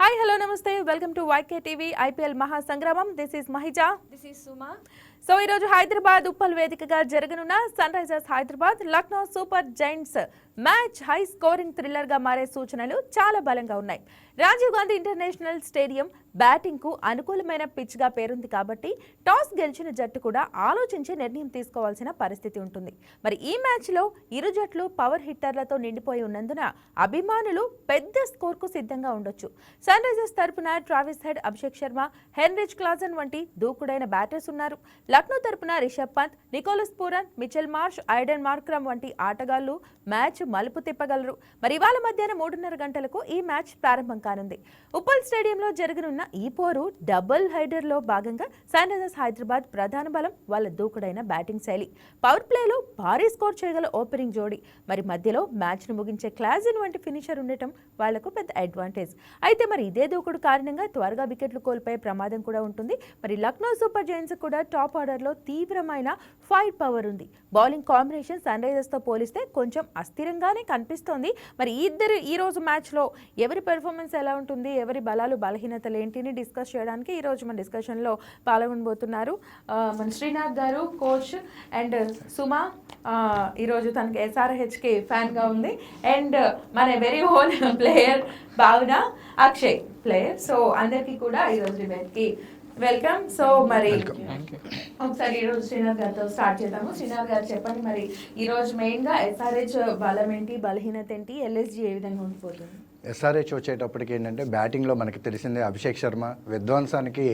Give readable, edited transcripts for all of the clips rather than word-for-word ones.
Hi, hello, namaste. Welcome to YK TV IPL Mahasangramam. This is Mahija. This is Suma. So ఈరోజు హైదరాబాద్ ఉప్పల్ వేదికగా జరగనున్న sunrisers Hyderabad Lucknow super giants match high scoring thriller గా మారే సూచనలు చాలా బలంగా ఉన్నాయి. Rajiv Gandhi international stadium batting కు అనుకూలమైన పిచ్ గా పేరుంది కాబట్టి టాస్ గెలిచిన జట్టు కూడా ఆలోచించి నిర్ణయం తీసుకోవాల్సిన పరిస్థితి ఉంటుంది. మరి ఈ మ్యాచ్ లో ఇరు జట్లు పవర్ హిట్టర్లతో నిండిపోయి ఉన్నందున అభిమానులు పెద్ద స్కోర్ కు సిద్ధంగా ఉండొచ్చు. సన్ రైజర్స్ తరపున Travis Head, Abhishek Sharma, Heinrich Klaasen వంటి దూకుడైన బ్యాటర్స్ ఉన్నారు. లక్నో తరపున Rishabh Pant, Nicholas Pooran, Mitchell Marsh, Aiden Markram వంటి ఆటగాళ్లు మ్యాచ్ మలుపు తిప్పగలరు. మరి ఇవాళ మధ్యాహ్నం 3:30 గంటలకు ఈ మ్యాచ్ ప్రారంభం కానుంది. ఉప్పల్ స్టేడియంలో జరగనున్న ఈ పోరు డబుల్ హైడర్ లో భాగంగా సన్ రైజర్స్ హైదరాబాద్ ప్రధాన బలం వాళ్ళ దూకుడైన బ్యాటింగ్ శైలి. పవర్ ప్లేలో భారీ స్కోర్ చేయగల ఓపెనింగ్ జోడీ, మరి మధ్యలో మ్యాచ్ ను ముగించే క్లాజిన్ వంటి ఫినిషర్ ఉండటం వాళ్లకు పెద్ద అడ్వాంటేజ్. అయితే మరి ఇదే దూకుడు కారణంగా త్వరగా వికెట్లు కోల్పోయే ప్రమాదం కూడా ఉంటుంది. మరి లక్నో సూపర్ జైంట్స్ కూడా టాప్ ఆర్డర్ లో తీవ్రమైన ఫైట్ పవర్ ఉంది. బౌలింగ్ కాంబినేషన్ సన్ రైజర్స్ తో పోలిస్తే కొంచెం అస్థిరంగానే కనిపిస్తోంది. మరి ఇద్దరు ఈ రోజు మ్యాచ్ లో ఎవరి పెర్ఫార్మెన్స్ ఎలా ఉంటుంది, ఎవరి బలాలు బలహీనతలు ఏంటిని డిస్కస్ చేయడానికి ఈ రోజు మన డిస్కషన్ లో పాల్గొనబోతున్నారు మన శ్రీనాథ్ గారు, కోచ్, అండ్ సుమా ఈరోజు తనకి SRH కి ఫ్యాన్ గా ఉంది, అండ్ మన వెరీ ఓన్ ప్లేయర్ భావన, అక్షయ్ ప్లేయర్. సో అందరికి కూడా ఈరోజు డిబేట్ కి వెల్కమ్. సో మరి ఒకసారి ఈరోజు శ్రీనాథ్ గారితో స్టార్ట్ చేద్దాము. శ్రీనాథ్ గారు చెప్పండి, మరి ఈరోజు మెయిన్గా SRH బలం ఏంటి, బలహీనత ఏంటి, LSG ఏ విధంగా ఉండిపోతుంది? SRH వచ్చేటప్పటికి ఏంటంటే బ్యాటింగ్లో మనకి తెలిసిందే అభిషేక్ శర్మ విధ్వంసానికి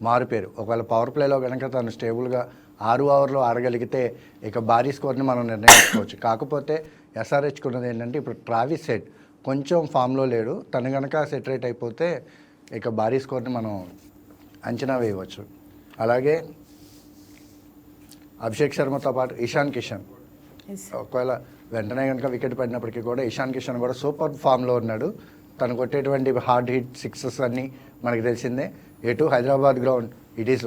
మారుపేరు. ఒకవేళ పవర్ ప్లేలో కనుక తను స్టేబుల్గా 6 ఓవర్లో ఆడగలిగితే ఇక భారీ స్కోర్ని మనం నిర్ణయించుకోవచ్చు. కాకపోతే SRHకి ఉన్నది ఏంటంటే ఇప్పుడు ట్రావిస్ హెడ్ కొంచెం ఫామ్లో లేడు. తను కనుక సెట్ రేట్ అయిపోతే ఇక భారీ స్కోర్ని మనం అంచనా వేయవచ్చు. అలాగే అభిషేక్ శర్మతో పాటు ఇషాన్ కిషన్ ఒకవేళ వెంటనే కనుక వికెట్ పడినప్పటికీ కూడా ఇషాన్ కిషన్ కూడా సూపర్ ఫామ్లో ఉన్నాడు. తను కొట్టేటువంటి హార్డ్ హిట్ సిక్సెస్ అన్నీ మనకి తెలిసిందే. ఎటు Hyderabad ground it is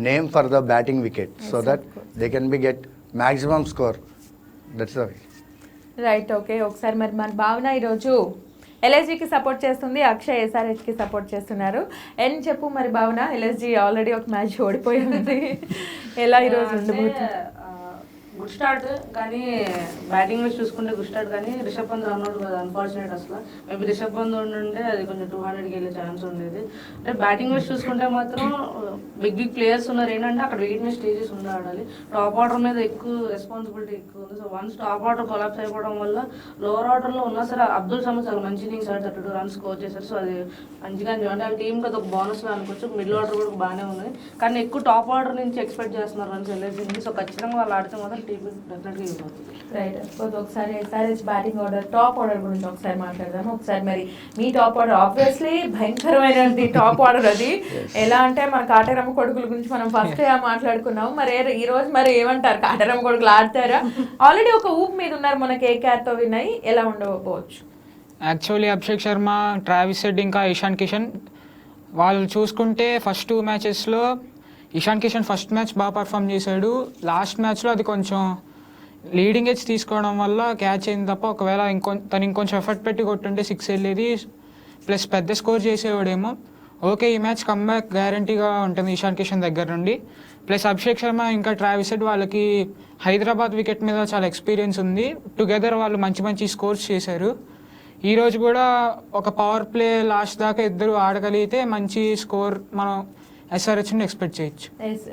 name for the batting wicket, so that they can B get maximum score. That's the way. Right, okay. ఒకసారి మరి మన భావన ఈరోజు LSGకి సపోర్ట్ చేస్తుంది, అక్షయ్ SRHకి సపోర్ట్ చేస్తున్నారు. అండ్ చెప్పు మరి భావన, LSG ఆల్రెడీ ఒక మ్యాచ్ ఓడిపోయింది, ఎలా ఈరోజు ఉండబోతుంది? గుడ్ స్టార్ట్, కానీ బ్యాటింగ్ మీద చూసుకుంటే గుడ్ స్టార్ట్, కానీ రిషబ్ పంత్ రన్అట్ కదా, అన్ఫార్చునేట్. అసలు మేబీ రిషబ్ పంత్ ఉండుంటే అది కొంచెం 200కి వెళ్ళే ఛాన్స్ ఉండేది. అంటే బ్యాటింగ్ మీద చూసుకుంటే మాత్రం బిగ్ ప్లేయర్స్ ఉన్నారు. ఏంటంటే అక్కడ వెయిట్ మీద స్టేజెస్ ఉండి ఆడాలి. టాప్ ఆర్డర్ మీద ఎక్కువ రెస్పాన్సిబిలిటీ ఎక్కువ ఉంది. So once top order collapse అయిపోవడం వల్ల లోవర్ ఆర్డర్లో ఉన్నా సరే అబ్దుల్ సమద్ చాలా మంచి ఇన్నింగ్స్ 32 రన్స్ స్కోర్ చేశారు. సో అది మంచిగా అంటే ఆ టీంకి అది ఒక బోనస్లో అనుకోవచ్చు. మిడిల్ ఆర్డర్ కూడా బాగానే ఉంది, కానీ ఎక్కువ టాప్ ఆర్డర్ నుంచి ఎక్స్పెక్ట్ చేస్తున్నారు రన్స్ LSG. సో ఖచ్చితంగా వాళ్ళు ఆడితే మాత్రం రైట్. ఒకసారి SRH batting order, top order గురించి ఒకసారి మాట్లాడదాము. ఒకసారి మరి మీ టాప్ ఆర్డర్ ఆబ్వియస్లీ భయంకరమైనది టాప్ ఆర్డర్. అది ఎలా అంటే మన కాటరమ్మ కొడుకుల గురించి మనం ఫస్ట్ మాట్లాడుకున్నాము. మరి ఈ రోజు మరి ఏమంటారు, కాటరమ్మ కొడుకులు ఆడతారా? ఆల్రెడీ ఒక ఊపు మీద ఉన్నారు, మన KKRతో విన్ అయ్యి ఎలా ఉండకపోవచ్చు. Actually Abhishek Sharma, Travis Head ఇంకా ఇషాన్ కిషన్ వాళ్ళు చూసుకుంటే ఫస్ట్ 2 మ్యాచెస్లో ఇషాన్ కిషన్ ఫస్ట్ మ్యాచ్ బాగా పర్ఫామ్ చేశాడు. లాస్ట్ మ్యాచ్లో అది కొంచెం లీడింగ్ ఎడ్జ్ తీసుకోవడం వల్ల క్యాచ్ అయింది తప్ప, ఒకవేళ తను ఇంకొంచెం ఎఫర్ట్ పెట్టి కొట్టుంటే 6 వెళ్ళేది, ప్లస్ పెద్ద స్కోర్ చేసేవాడేమో. ఓకే, ఈ మ్యాచ్ కమ్బ్యాక్ గ్యారంటీగా ఉంటుంది ఇషాన్ కిషన్ దగ్గర నుండి. ప్లస్ అభిషేక్ శర్మ ఇంకా ట్రావిస్ హెడ్ వాళ్ళకి హైదరాబాద్ వికెట్ మీద చాలా ఎక్స్పీరియన్స్ ఉంది. టుగెదర్ వాళ్ళు మంచి మంచి స్కోర్స్ చేశారు. ఈరోజు కూడా ఒక పవర్ ప్లే లాస్ట్ దాకా ఇద్దరు ఆడగలిగితే మంచి స్కోర్ మనం SRHని ఎక్స్పెక్ట్ చేయొచ్చు.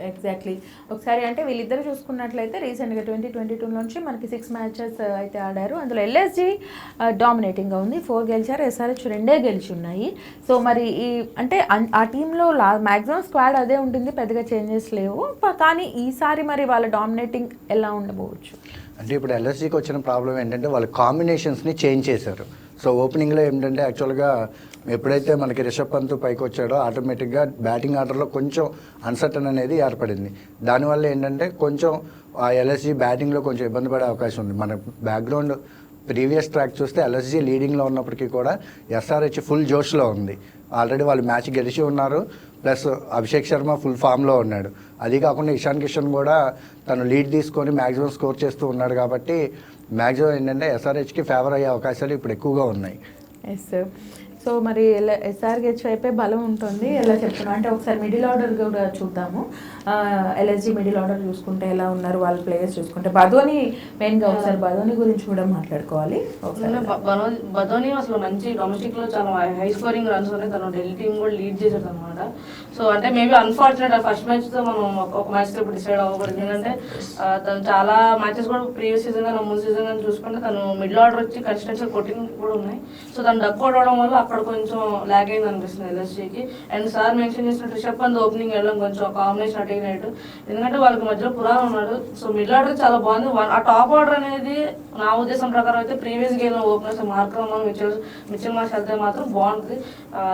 ఎగ్జాక్ట్లీ. ఒకసారి అంటే వీళ్ళిద్దరు చూసుకున్నట్లయితే రీసెంట్గా 2022 నుంచి మనకి 6 మ్యాచెస్ అయితే ఆడారు. అందులో LSG డామినేటింగ్గా ఉంది, 4 గెలిచారు, SRH 2 గెలిచి ఉన్నాయి. సో మరి ఈ అంటే ఆ టీంలో మ్యాక్సిమం స్క్వాడ్ అదే ఉంటుంది, పెద్దగా చేంజెస్ లేవు. కానీ ఈసారి మరి వాళ్ళ డామినేటింగ్ ఎలా ఉండబోవచ్చు అంటే ఇప్పుడు LSGకి వచ్చిన ప్రాబ్లం ఏంటంటే వాళ్ళ కాంబినేషన్స్ని చేంజ్ చేశారు. సో ఓపెనింగ్లో ఏంటంటే యాక్చువల్గా ఎప్పుడైతే మనకి రిషబ్ పంత్ పైకి వచ్చాడో ఆటోమేటిక్గా బ్యాటింగ్ ఆర్డర్లో కొంచెం అన్సర్టన్ అనేది ఏర్పడింది. దానివల్ల ఏంటంటే కొంచెం ఆ LSG బ్యాటింగ్లో కొంచెం ఇబ్బంది పడే అవకాశం ఉంది. మన బ్యాక్గ్రౌండ్ ప్రీవియస్ ట్రాక్ చూస్తే LSG లీడింగ్లో ఉన్నప్పటికీ కూడా SRH ఫుల్ జోష్లో ఉంది. ఆల్రెడీ వాళ్ళు మ్యాచ్ గెలిచి ఉన్నారు, ప్లస్ అభిషేక్ శర్మ ఫుల్ ఫామ్లో ఉన్నాడు. అది కాకుండా ఇషాన్ కిషన్ కూడా తను లీడ్ తీసుకొని మ్యాక్సిమం స్కోర్ చేస్తూ ఉన్నాడు. కాబట్టి మ్యాక్సిమం ఏంటంటే SRHకి ఫేవర్ అయ్యే అవకాశాలు ఇప్పుడు ఎక్కువగా ఉన్నాయి. ఎస్. సో మరి ఎస్ఆర్హెచ్ వైపే బలం ఉంటుంది ఎలా చెప్తున్నాం అంటే ఒకసారి మిడిల్ ఆర్డర్ కూడా చూద్దాము. ఎల్ఎస్జి మిడిల్ ఆర్డర్ చూసుకుంటే ఎలా ఉన్నారు వాళ్ళ ప్లేయర్స్ చూసుకుంటే బదోని మెయిన్గా ఒకసారి బదోని గురించి కూడా మాట్లాడుకోవాలి. బదోని అసలు మంచి డొమెస్టిక్ లో చాలా హై స్కోరింగ్ రన్స్ ఉన్నాయి. తను ఢిల్లీ టీమ్ కూడా లీడ్ చేశాడు అనమాట. సో అంటే మేబీ అన్ఫార్చునేట్ ఫస్ట్ మ్యాచ్ తో మనం ఒక మ్యాచ్ తో ఇప్పుడు డిసైడ్ అవ్వకూడదు. ఎందుకంటే తను చాలా మ్యాచెస్ కూడా ప్రీవియస్ సీజన్ కానీ ముందు సీజన్ కానీ చూసుకుంటే తను మిడిల్ ఆర్డర్ వచ్చి కన్సిస్టెన్సీ కొట్టింగ్ కూడా ఉన్నాయి. సో తను డక్ అవుట్ అవడం వల్ల అక్కడ కొంచెం ల్యాగ్ అయింది అనిపిస్తుంది ఎల్ఎస్జీకి. అండ్ సార్ మెన్షన్ చేసిన రిషబ్ పంత్ ఓపెనింగ్ వెళ్ళడం కొంచెం కాంబినేషన్ అటు అయినట్టు, ఎందుకంటే వాళ్ళకి మధ్యలో పురాణం ఉన్నాడు. సో మిడిల్ ఆర్డర్ చాలా బాగుంది. ఆ టాప్ ఆర్డర్ అనేది నా ఉద్దేశం ప్రకారం అయితే ప్రీవియస్ గేమ్ లో ఓపెనర్స్ మార్క్రమ్ మిచెల్ మార్ష్ వెళ్తే మాత్రం బాగుంటుంది.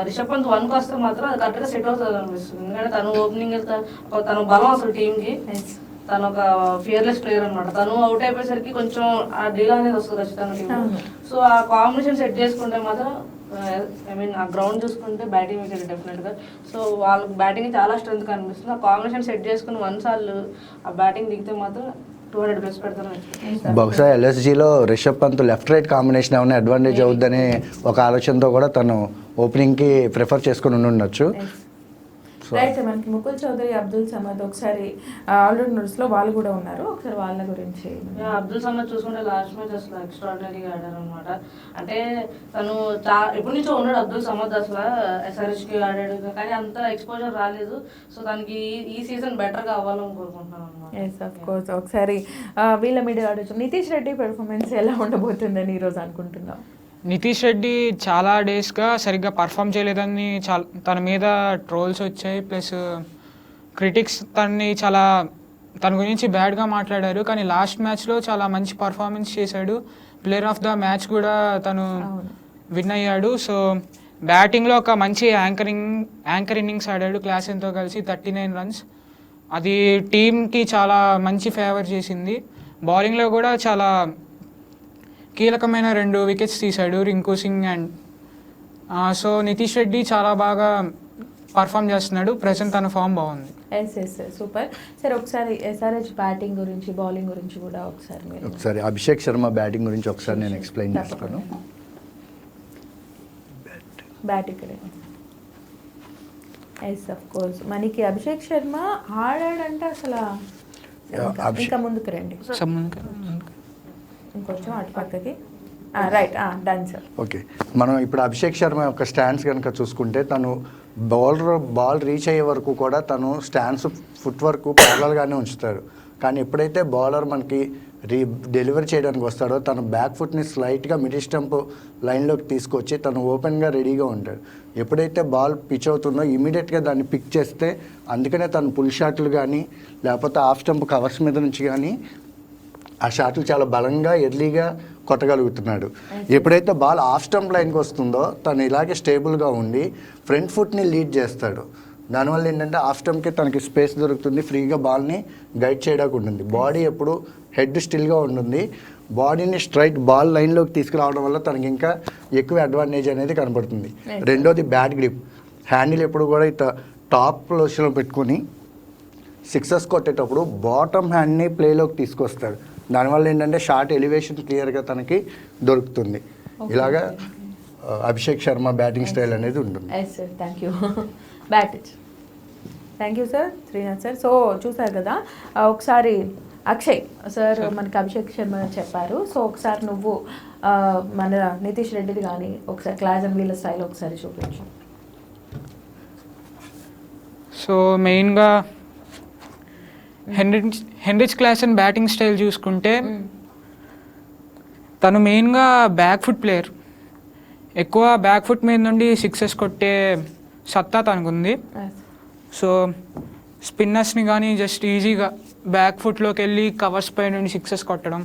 రిషబ్ పంత్ 1కి వస్తే మాత్రం అది కరెక్ట్గా సెట్ అవుతుంది అనిపిస్తుంది. ఎందుకంటే తను ఓపెనింగ్ వెళ్తే తను బలం అసలు టీంకి. తను ఒక ఫియర్లెస్ ప్లేయర్ అనమాట. తను అవుట్ అయిపోయేసరికి కొంచెం ఆ డీల్ అనేది వస్తుంది ఖచ్చితంగా టీం. సో ఆ కాంబినేషన్ సెట్ చేసుకుంటే మాత్రం ఆ గ్రౌండ్ చూసుకుంటే బ్యాటింగ్ వికెట్ డెఫినెట్గా. సో వాళ్ళకి బ్యాటింగ్ చాలా స్ట్రెంత్ కనిపిస్తుంది. ఆ కాంబినేషన్ సెట్ చేసుకుని వన్స్ వాళ్ళు ఆ బ్యాటింగ్ దిగితే మాత్రం 200+ పెడతారు. బహుశా ఎల్ఎస్జీలో Rishabh Pant left right combination ఏమైనా అడ్వాంటేజ్ అవుద్దని ఒక ఆలోచనతో కూడా తను ఓపెనింగ్కి ప్రిఫర్ చేసుకుని ఉండొచ్చు. రైట్, మనకి ముకుల్ చౌదరి, అబ్దుల్ సమద్ ఒకసారి ఆల్రౌండర్స్లో వాళ్ళు కూడా ఉన్నారు. ఒకసారి వాళ్ళ గురించి. అబ్దుల్ సమద్ చూసుకుంటే లాస్ట్ మ్యాచ్ అసలు ఎక్స్ట్రాడినరీగా ఆడారు అనమాట. అంటే తను ఎప్పటి నుంచో ఉన్నాడు అబ్దుల్ సమద్, అసలు ఎస్ఆర్హెచ్కి ఆడాడు కానీ అంత ఎక్స్పోజర్ రాలేదు. సో దానికి ఈ సీజన్ బెటర్గా అవ్వాలని కోరుకుంటున్నాను అనమాట. Yes of course. ఒకసారి వీళ్ళ మీద ఆడచ్చు. నితీష్ రెడ్డి పెర్ఫార్మెన్స్ ఎలా ఉండబోతుందని ఈరోజు అనుకుంటున్నాం? నితీష్ రెడ్డి చాలా డేస్గా సరిగ్గా పర్ఫామ్ చేయలేదని తన మీద ట్రోల్స్ వచ్చాయి. ప్లస్ క్రిటిక్స్ తన గురించి బ్యాడ్గా మాట్లాడారు. కానీ లాస్ట్ మ్యాచ్లో చాలా మంచి పర్ఫార్మెన్స్ చేశాడు. ప్లేయర్ ఆఫ్ ద మ్యాచ్ కూడా తను విన్ అయ్యాడు. సో బ్యాటింగ్లో ఒక మంచి యాంకర్ ఇన్నింగ్స్ ఆడాడు క్లాసెన్తో కలిసి 39 runs. అది టీంకి చాలా మంచి ఫేవర్ చేసింది. బౌలింగ్లో కూడా చాలా కీలకమైన 2 wickets తీశాడు, రింకు సింగ్ అండ్ సో నితీష్ రెడ్డి చాలా బాగా పర్ఫామ్ చేస్తున్నాడు. ప్రెసెంట్ తన ఫామ్ బాగుంది. Yes super. సరే ఒకసారి ఎస్ఆర్హెచ్ బ్యాటింగ్ గురించి బౌలింగ్ గురించి కూడా ఒకసారి అభిషేక్ శర్మ బ్యాటింగ్ గురించి ఒకసారి నేను ఎక్స్ప్లెయిన్ చేస్తాను. బ్యాటింగ్ ఎస్ ఆఫ్ కోర్స్ మనకి అభిషేక్ శర్మ ఆడాడంటే అసలు ఇంకా ముందుకు రండి, ఇంకొంచెం అటు పక్కకి. Right, done sir. ఓకే, మనం ఇప్పుడు అభిషేక్ శర్మ యొక్క స్టాండ్స్ కనుక చూసుకుంటే తను బాల్ రీచ్ అయ్యే వరకు కూడా తను స్టాండ్స్ ఫుట్ వర్క్ ప్యారలల్గానే ఉంచుతాడు. కానీ ఎప్పుడైతే బౌలర్ మనకి డెలివరీ చేయడానికి వస్తాడో తన బ్యాక్ ఫుట్ని స్లైట్గా మిడిల్ స్టంప్ లైన్లోకి తీసుకొచ్చి తను ఓపెన్గా రెడీగా ఉంటాడు. ఎప్పుడైతే బాల్ పిచ్ అవుతుందో ఇమీడియట్గా దాన్ని పిక్ చేస్తే, అందుకనే తను పుల్ షాట్లు కానీ లేకపోతే ఆఫ్ స్టంప్ కవర్స్ మీద నుంచి కానీ ఆ షాట్లు చాలా బలంగా ఎర్లీగా కొట్టగలుగుతున్నాడు. ఎప్పుడైతే బాల్ ఆఫ్ స్టంప్ లైన్కి వస్తుందో తను ఇలాగే స్టేబుల్గా ఉండి ఫ్రంట్ ఫుట్ని లీడ్ చేస్తాడు. దానివల్ల ఏంటంటే ఆఫ్ స్టంప్కి తనకి స్పేస్ దొరుకుతుంది, ఫ్రీగా బాల్ని గైడ్ చేయడానికి ఉంటుంది. బాడీ ఎప్పుడు హెడ్ స్టిల్గా ఉంటుంది. బాడీని స్ట్రైట్ బాల్ లైన్లోకి తీసుకురావడం వల్ల తనకి ఇంకా ఎక్కువ అడ్వాంటేజ్ అనేది కనబడుతుంది. రెండోది బ్యాట్ గ్రిప్, హ్యాండిల్ ఎప్పుడు కూడా ఇట్లా టాప్ పొజిషన్లో పెట్టుకొని సిక్సెస్ కొట్టేటప్పుడు బాటమ్ హ్యాండ్ని ప్లేలోకి తీసుకొస్తాడు. దానివల్ల ఏంటంటే షార్ట్ ఎలివేషన్ క్లియర్గా తనకి దొరుకుతుంది. ఇలాగా అభిషేక్ శర్మ బ్యాటింగ్ స్టైల్ అనేది ఉంటుంది. Thank you thank you sir, Srinath sir. So చూసారు కదా, ఒకసారి అక్షయ్ సార్ మనకి అభిషేక్ శర్మ చెప్పారు. సో ఒకసారి నువ్వు మన నితీష్ రెడ్డిది కానీ ఒకసారి క్లాస్ అండ్ వీళ్ళ స్టైల్ ఒకసారి చూపించు. సో మెయిన్గా హెన్రిచ్ క్లాసెన్ బ్యాటింగ్ స్టైల్ చూసుకుంటే తను మెయిన్గా బ్యాక్ ఫుట్ ప్లేయర్. ఎక్కువ బ్యాక్ ఫుట్ మీద నుండి సిక్సెస్ కొట్టే సత్తా తనకుంది. సో స్పిన్నర్స్ని కానీ జస్ట్ ఈజీగా బ్యాక్ ఫుట్లోకి వెళ్ళి కవర్స్ పై నుండి సిక్సెస్ కొట్టడం,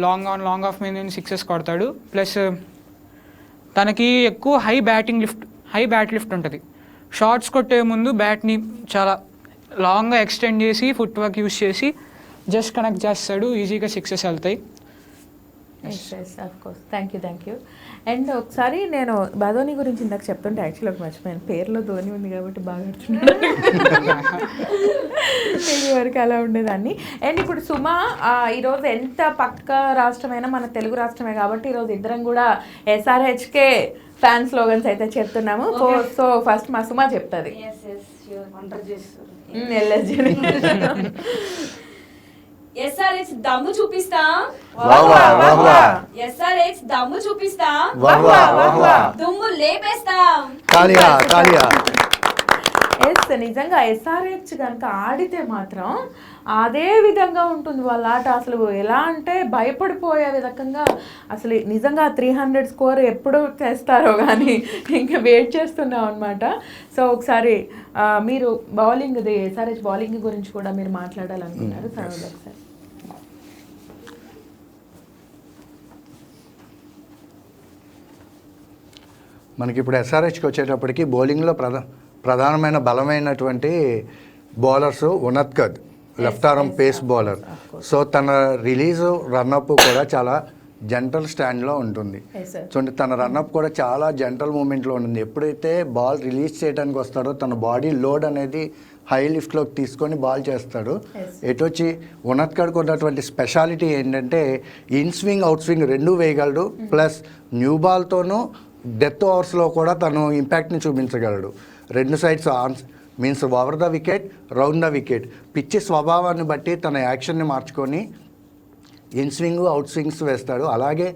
లాంగ్ ఆన్ లాంగ్ ఆఫ్ మీద నుండి సిక్సెస్ కొడతాడు. ప్లస్ తనకి ఎక్కువ హై బ్యాట్ లిఫ్ట్ ఉంటుంది. షార్ట్స్ కొట్టే ముందు బ్యాట్ని చాలా లాంగ్గా ఎక్స్టెండ్ చేసి ఫుట్ వర్క్ యూస్ చేసి జస్ట్ కనెక్ట్ చేస్తాడు, ఈజీగా సిక్సెస్ వెళ్తాయి. Of course. Thank you. And ఒకసారి నేను బాధోని గురించి ఇందాక చెప్తుంటే యాక్చువల్లీ ఒక మర్చిపోయాను, పేరులో ధోని ఉంది కాబట్టి బాగా ఆడుతున్నాడు. ఇది వరకు అలా ఉండేదాన్ని. అండ్ ఇప్పుడు సుమా ఈరోజు ఎంత పక్క రాష్ట్రమైనా మన తెలుగు రాష్ట్రమే కాబట్టి ఈరోజు ఇద్దరం కూడా SRHకే ఫ్యాన్ స్లోగన్స్ అయితే చెప్తున్నాము. సో ఫస్ట్ మా సుమా చెప్తుంది. SRH దమ్ము చూపిస్తా, SRH దమ్ము చూపిస్తా, దుమ్ము లేపేస్తా. నిజంగా SRH కనుక ఆడితే మాత్రం అదే విధంగా ఉంటుంది వాళ్ళ ఆట. అసలు ఎలా అంటే భయపడిపోయే విధంగా అసలు నిజంగా 300 స్కోర్ ఎప్పుడు చేస్తారో కానీ ఇంకా వెయిట్ చేస్తున్నాం అనమాట. సో ఒకసారి మీరు బౌలింగ్ SRH బౌలింగ్ గురించి కూడా మీరు మాట్లాడాలనుకున్నారు ఒకసారి. మనకి ఇప్పుడు SRHకి వచ్చేటప్పటికి బౌలింగ్లో ప్రధానమైన బలమైనటువంటి bowlers Unadkat, left arm pace bowler. So తన రిలీజు రన్అప్ కూడా చాలా జెంటల్ స్టాండ్లో ఉంటుంది. చూడండి, తన రన్అప్ కూడా చాలా జెంటల్ మూమెంట్లో ఉంటుంది. ఎప్పుడైతే బాల్ రిలీజ్ చేయడానికి వస్తాడో తన బాడీ లోడ్ అనేది హై లిఫ్ట్లోకి తీసుకొని బాల్ చేస్తాడు. ఎటు వచ్చి ఉనత్కడ్కి ఉన్నటువంటి స్పెషాలిటీ ఏంటంటే ఇన్ స్వింగ్ అవుట్ స్వింగ్ రెండూ వేయగలడు. ప్లస్ న్యూ బాల్తోనూ డెత్ ఓవర్స్లో కూడా తను ఇంపాక్ట్ని చూపించగలడు. రెండు sides means over the wicket, round the wicket. పిచ్చి స్వభావాన్ని బట్టి తన యాక్షన్ని మార్చుకొని ఇన్ స్వింగ్ అవుట్ స్వింగ్స్ వేస్తాడు. అలాగే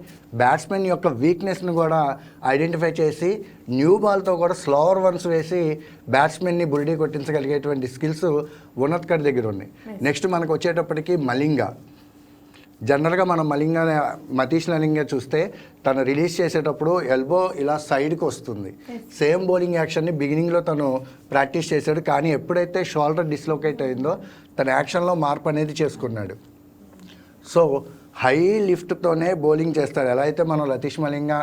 బ్యాట్స్మెన్ యొక్క వీక్నెస్ని కూడా ఐడెంటిఫై చేసి న్యూ బాల్తో కూడా స్లోవర్ వన్స్ వేసి బ్యాట్స్మెన్ని బుల్డీ కొట్టించగలిగేటువంటి స్కిల్స్ ఉనత్కడ్ దగ్గర ఉన్నాయి. నెక్స్ట్ మనకు వచ్చేటప్పటికి మలింగ. జనరల్గా మనం మతీష్ మలింగ చూస్తే తను రిలీజ్ చేసేటప్పుడు ఎల్బో ఇలా సైడ్కి వస్తుంది. సేమ్ బౌలింగ్ యాక్షన్ని బిగినింగ్లో తను ప్రాక్టీస్ చేశాడు, కానీ ఎప్పుడైతే షోల్డర్ డిస్లొకేట్ అయిందో తన యాక్షన్లో మార్పు అనేది చేసుకున్నాడు. సో హై లిఫ్ట్తోనే బౌలింగ్ చేస్తాడు. ఎలా అయితే మనం లతీష్ మలింగ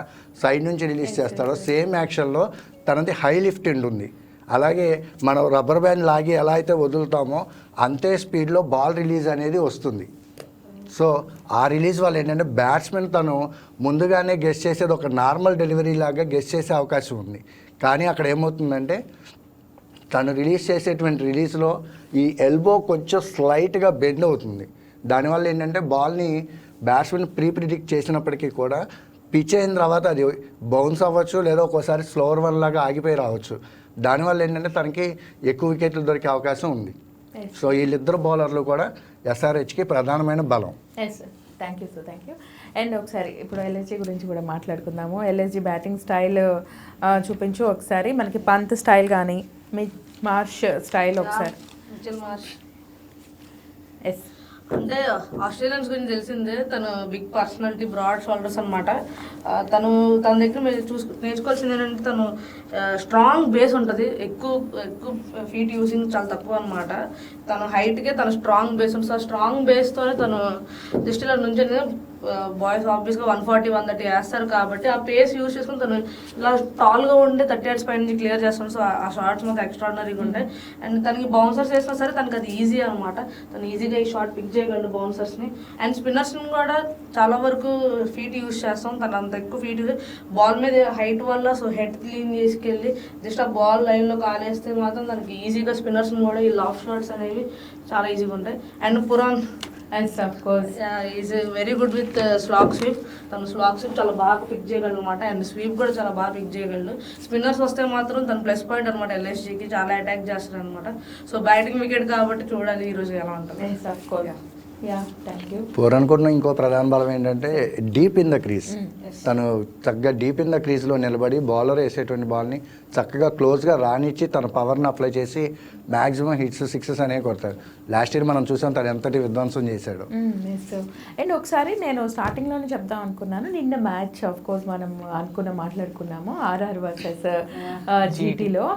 సైడ్ నుంచి రిలీజ్ చేస్తాడో సేమ్ యాక్షన్లో తనది హై లిఫ్ట్ ఉంటుంది. అలాగే మనం రబ్బర్ బ్యాండ్ లాగి ఎలా అయితే వదులుతామో అంతే స్పీడ్లో బాల్ రిలీజ్ అనేది వస్తుంది. సో ఆ రిలీజ్ వల్ల ఏంటంటే బ్యాట్స్మెన్ తను ముందుగానే గెస్ చేసేది ఒక నార్మల్ డెలివరీ లాగా గెస్ చేసే అవకాశం ఉంది. కానీ అక్కడ ఏమవుతుందంటే తను రిలీజ్ చేసేటువంటి రిలీజ్లో ఈ ఎల్బో కొంచెం స్లైట్గా బెండ్ అవుతుంది. దానివల్ల ఏంటంటే బాల్ని బ్యాట్స్మెన్ ప్రిడిక్ట్ చేసినప్పటికీ కూడా పిచ్ అయిన తర్వాత అది బౌన్స్ అవ్వచ్చు, లేదా ఒక్కోసారి స్లోవర్ వన్ లాగా ఆగిపోయి రావచ్చు. దానివల్ల ఏంటంటే తనకి ఎక్కువ వికెట్లు దొరికే అవకాశం ఉంది. సో వీళ్ళిద్దరు బౌలర్లు కూడా SRHకి ప్రధానమైన బలం. Thank you. అండ్ ఒకసారి ఇప్పుడు LSG గురించి కూడా మాట్లాడుకుందాము. LSG బ్యాటింగ్ స్టైల్ చూపించు ఒకసారి. మనకి పంత్ స్టైల్ కానీ మార్ష్ స్టైల్ ఒకసారి. అంటే ఆస్ట్రేలియన్స్ గురించి తెలిసిందే, తను బిగ్ పర్సనాలిటీ, బ్రాడ్ షోల్డర్స్ అనమాట. తన దగ్గర మీరు నేర్చుకోవాల్సింది ఏంటంటే తను స్ట్రాంగ్ బేస్ ఉంటుంది, ఎక్కువ ఫీట్ యూజింగ్ చాలా తక్కువ అనమాట. తన హైట్కే తన స్ట్రాంగ్ బేస్ ఉంటుంది. సో స్ట్రాంగ్ బేస్తోనే తను జస్ట్ ఇలా నుంచి బాయ్స్ ఆబ్వియస్గా 140, 130 వేస్తారు కాబట్టి ఆ పేస్ యూజ్ చేసుకుని తను ఇలా టాల్గా ఉండే 30 yards పై నుంచి క్లియర్ చేస్తాను. సో ఆ షార్ట్స్ మాకు ఎక్స్ట్రాడినరీగా ఉంటాయి. అండ్ తనకి బౌన్సర్స్ వేసినా సరే తనకి అది ఈజీ అనమాట. తను ఈజీగా ఈ షార్ట్ పిక్ చేయగలడు బౌన్సర్స్ని. అండ్ స్పిన్నర్స్ని కూడా చాలా వరకు ఫీట్ యూజ్ చేస్తాం. తను అంత ఎక్కువ ఫీట్ బాల్ మీద హైట్ వల్ల సో హెడ్ క్లీన్ చేసుకెళ్ళి జస్ట్ ఆ బాల్ లైన్లో కాలేస్తే మాత్రం తనకి ఈజీగా స్పిన్నర్స్ని కూడా ఈ లాఫ్ షాట్స్ అనేవి చాలా ఈజీగా ఉంటాయి. And Pooran is very good with slag sweep. తను స్లాగ్ స్వీప్ చాలా బాగా పిక్ చేయగలడు అనమాట. అండ్ స్వీప్ కూడా చాలా బాగా పిక్ చేయగలడు. స్పిన్నర్స్ వస్తే మాత్రం తను ప్లస్ పాయింట్ అనమాట. LSGకి చాలా అటాక్ చేస్తారు అనమాట. సో బ్యాటింగ్ వికెట్ కాబట్టి చూడాలి ఈరోజు ఎలా ఉంటుంది. పూరన్కున్న ఇంకో ప్రధాన బలం ఏంటంటే డీప్ ఇన్ ద క్రీజ్. తను చక్కగా డీప్ ఇన్ ద క్రీజ్లో నిలబడి బౌలర్ వేసేటువంటి బాల్ని చక్కగా క్లోజ్గా రానిచ్చి తన పవర్ని అప్లై చేసి మ్యాక్సిమం హిట్స్, సిక్సెస్ అనేవి కొడతాడు. లాస్ట్ ఇయర్ మనం చూసాం తను ఎంతటి విధ్వంసం చేశాడు. అండ్ ఒకసారి నేను స్టార్టింగ్లోనే చెప్దాం అనుకున్నాను, నిన్న మ్యాచ్ ఆఫ్ కోర్స్ మనం మాట్లాడుకున్నాము RR వర్సెస్ GTలో.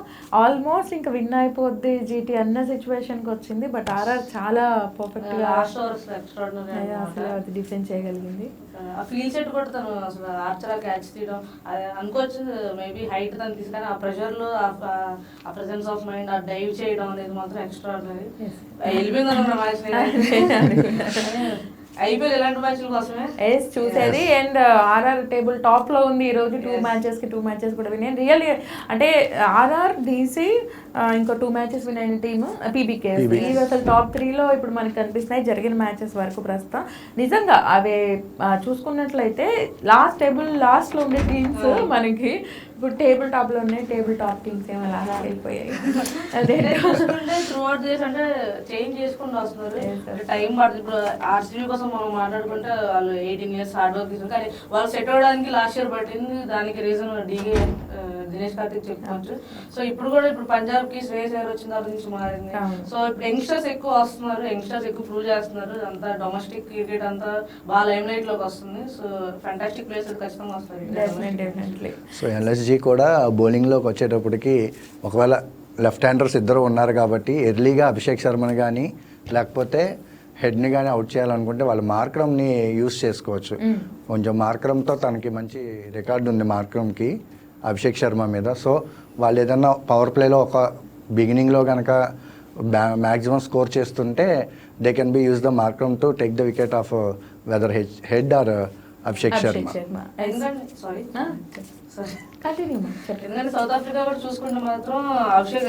ఆల్మోస్ట్ ఇంకా విన్ అయిపోద్ది GT అన్న సిచ్యువేషన్కి వచ్చింది. బట్ RR చాలా పర్ఫెక్ట్గా అసలు అది డిఫెండ్ చేయగలిగింది. ఆ ఫీల్ సెట్ కూడా తను అసలు ఆర్చర్ క్యాచ్ తీయడం అది అనుకోవచ్చు. మేబీ హైట్ తను తీసుకొని ఆ ప్రెషర్లో ఆ ప్రెసెన్స్ ఆఫ్ మైండ్ ఆ డైవ్ చేయడం అనేది మాత్రం ఎక్స్ట్రాడినరీ. వెళ్ళిపోయింది అనుకున్న మ్యాచ్. ఐపీఎల్ ఎలాంటి మ్యాచ్ల కోసమే చూసేది. అండ్ ఆర్ఆర్ టేబుల్ టాప్ లో ఉంది ఈ రోజు. 2 మ్యాచెస్ కూడా విన్నాను. రియల్లీ అంటే ఆర్ఆర్, డీసీ, ఇంకో 2 మ్యాచెస్ విన్న టీమ్ పీబీకే. ఇవి అసలు టాప్ 3లో ఇప్పుడు మనకి కనిపిస్తున్నాయి జరిగిన మ్యాచెస్ వరకు ప్రస్తుతం. నిజంగా అవి చూసుకున్నట్లయితే టేబుల్ లాస్ట్ లో ఉండే టీమ్స్ మనకి ఇప్పుడు టేబుల్ టాప్ లో ఉన్నాయి. టేబుల్ టాప్ టీమ్స్ ఏమో లాస్ట్ వెళ్ళిపోయాయి. అదే త్రూ అవుట్ డేస్ అంటే చేంజ్ చేసుకుంటూ వస్తున్నారు. టైం పడుతుంది. ఇప్పుడు ఆర్సీబీ కోసం మనం మాట్లాడుకుంటే వాళ్ళు 18 years హార్డ్ వర్క్ తీసుకుని, కానీ వాళ్ళు సెట్ అవ్వడానికి లాస్ట్ ఇయర్ పట్టింది. దానికి రీజన్ డీకే దినేష్ కార్తిక్ చెప్పుకోవచ్చు. సో ఇప్పుడు కూడా ఇప్పుడు పంజాబ్ కి శ్రేయస్ అయ్యర్ వచ్చిన తర్వాత నుంచి మారింది. సో ఇప్పుడు యంగ్స్టర్స్ ఎక్కువ వస్తున్నారు, యంగ్స్టర్స్ ఎక్కువ ప్రూవ్ చేస్తున్నారు. అంతా డొమెస్టిక్ క్రికెట్ అంతా బాగా లైమ్ లైట్ లోకి వస్తుంది. సో ఫ్యాంటాస్టిక్ ప్లేయర్స్ ఖచ్చితంగా వస్తారు. సో ఎల్ఎస్జీ కూడా బౌలింగ్లోకి వచ్చేటప్పటికి ఒకవేళ లెఫ్ట్ హ్యాండర్స్ ఇద్దరు ఉన్నారు కాబట్టి ఎర్లీగా అభిషేక్ శర్మని కానీ లేకపోతే హెడ్ని కానీ అవుట్ చేయాలనుకుంటే వాళ్ళు మార్క్రమ్ని యూస్ చేసుకోవచ్చు. కొంచెం మార్క్రమ్తో తనకి మంచి రికార్డు ఉంది మార్క్రమ్కి అభిషేక్ శర్మ మీద. సో వాళ్ళు ఏదన్నా పవర్ ప్లేలో ఒక బిగినింగ్లో కనుక మ్యాక్సిమం స్కోర్ చేస్తుంటే they can be use the Markram to take the wicket of whether Head or Abhishek Sharma. ఎందుకంటే సౌత్ ఆఫ్రికా కూడా చూసుకుంటే మాత్రం అభిషేక్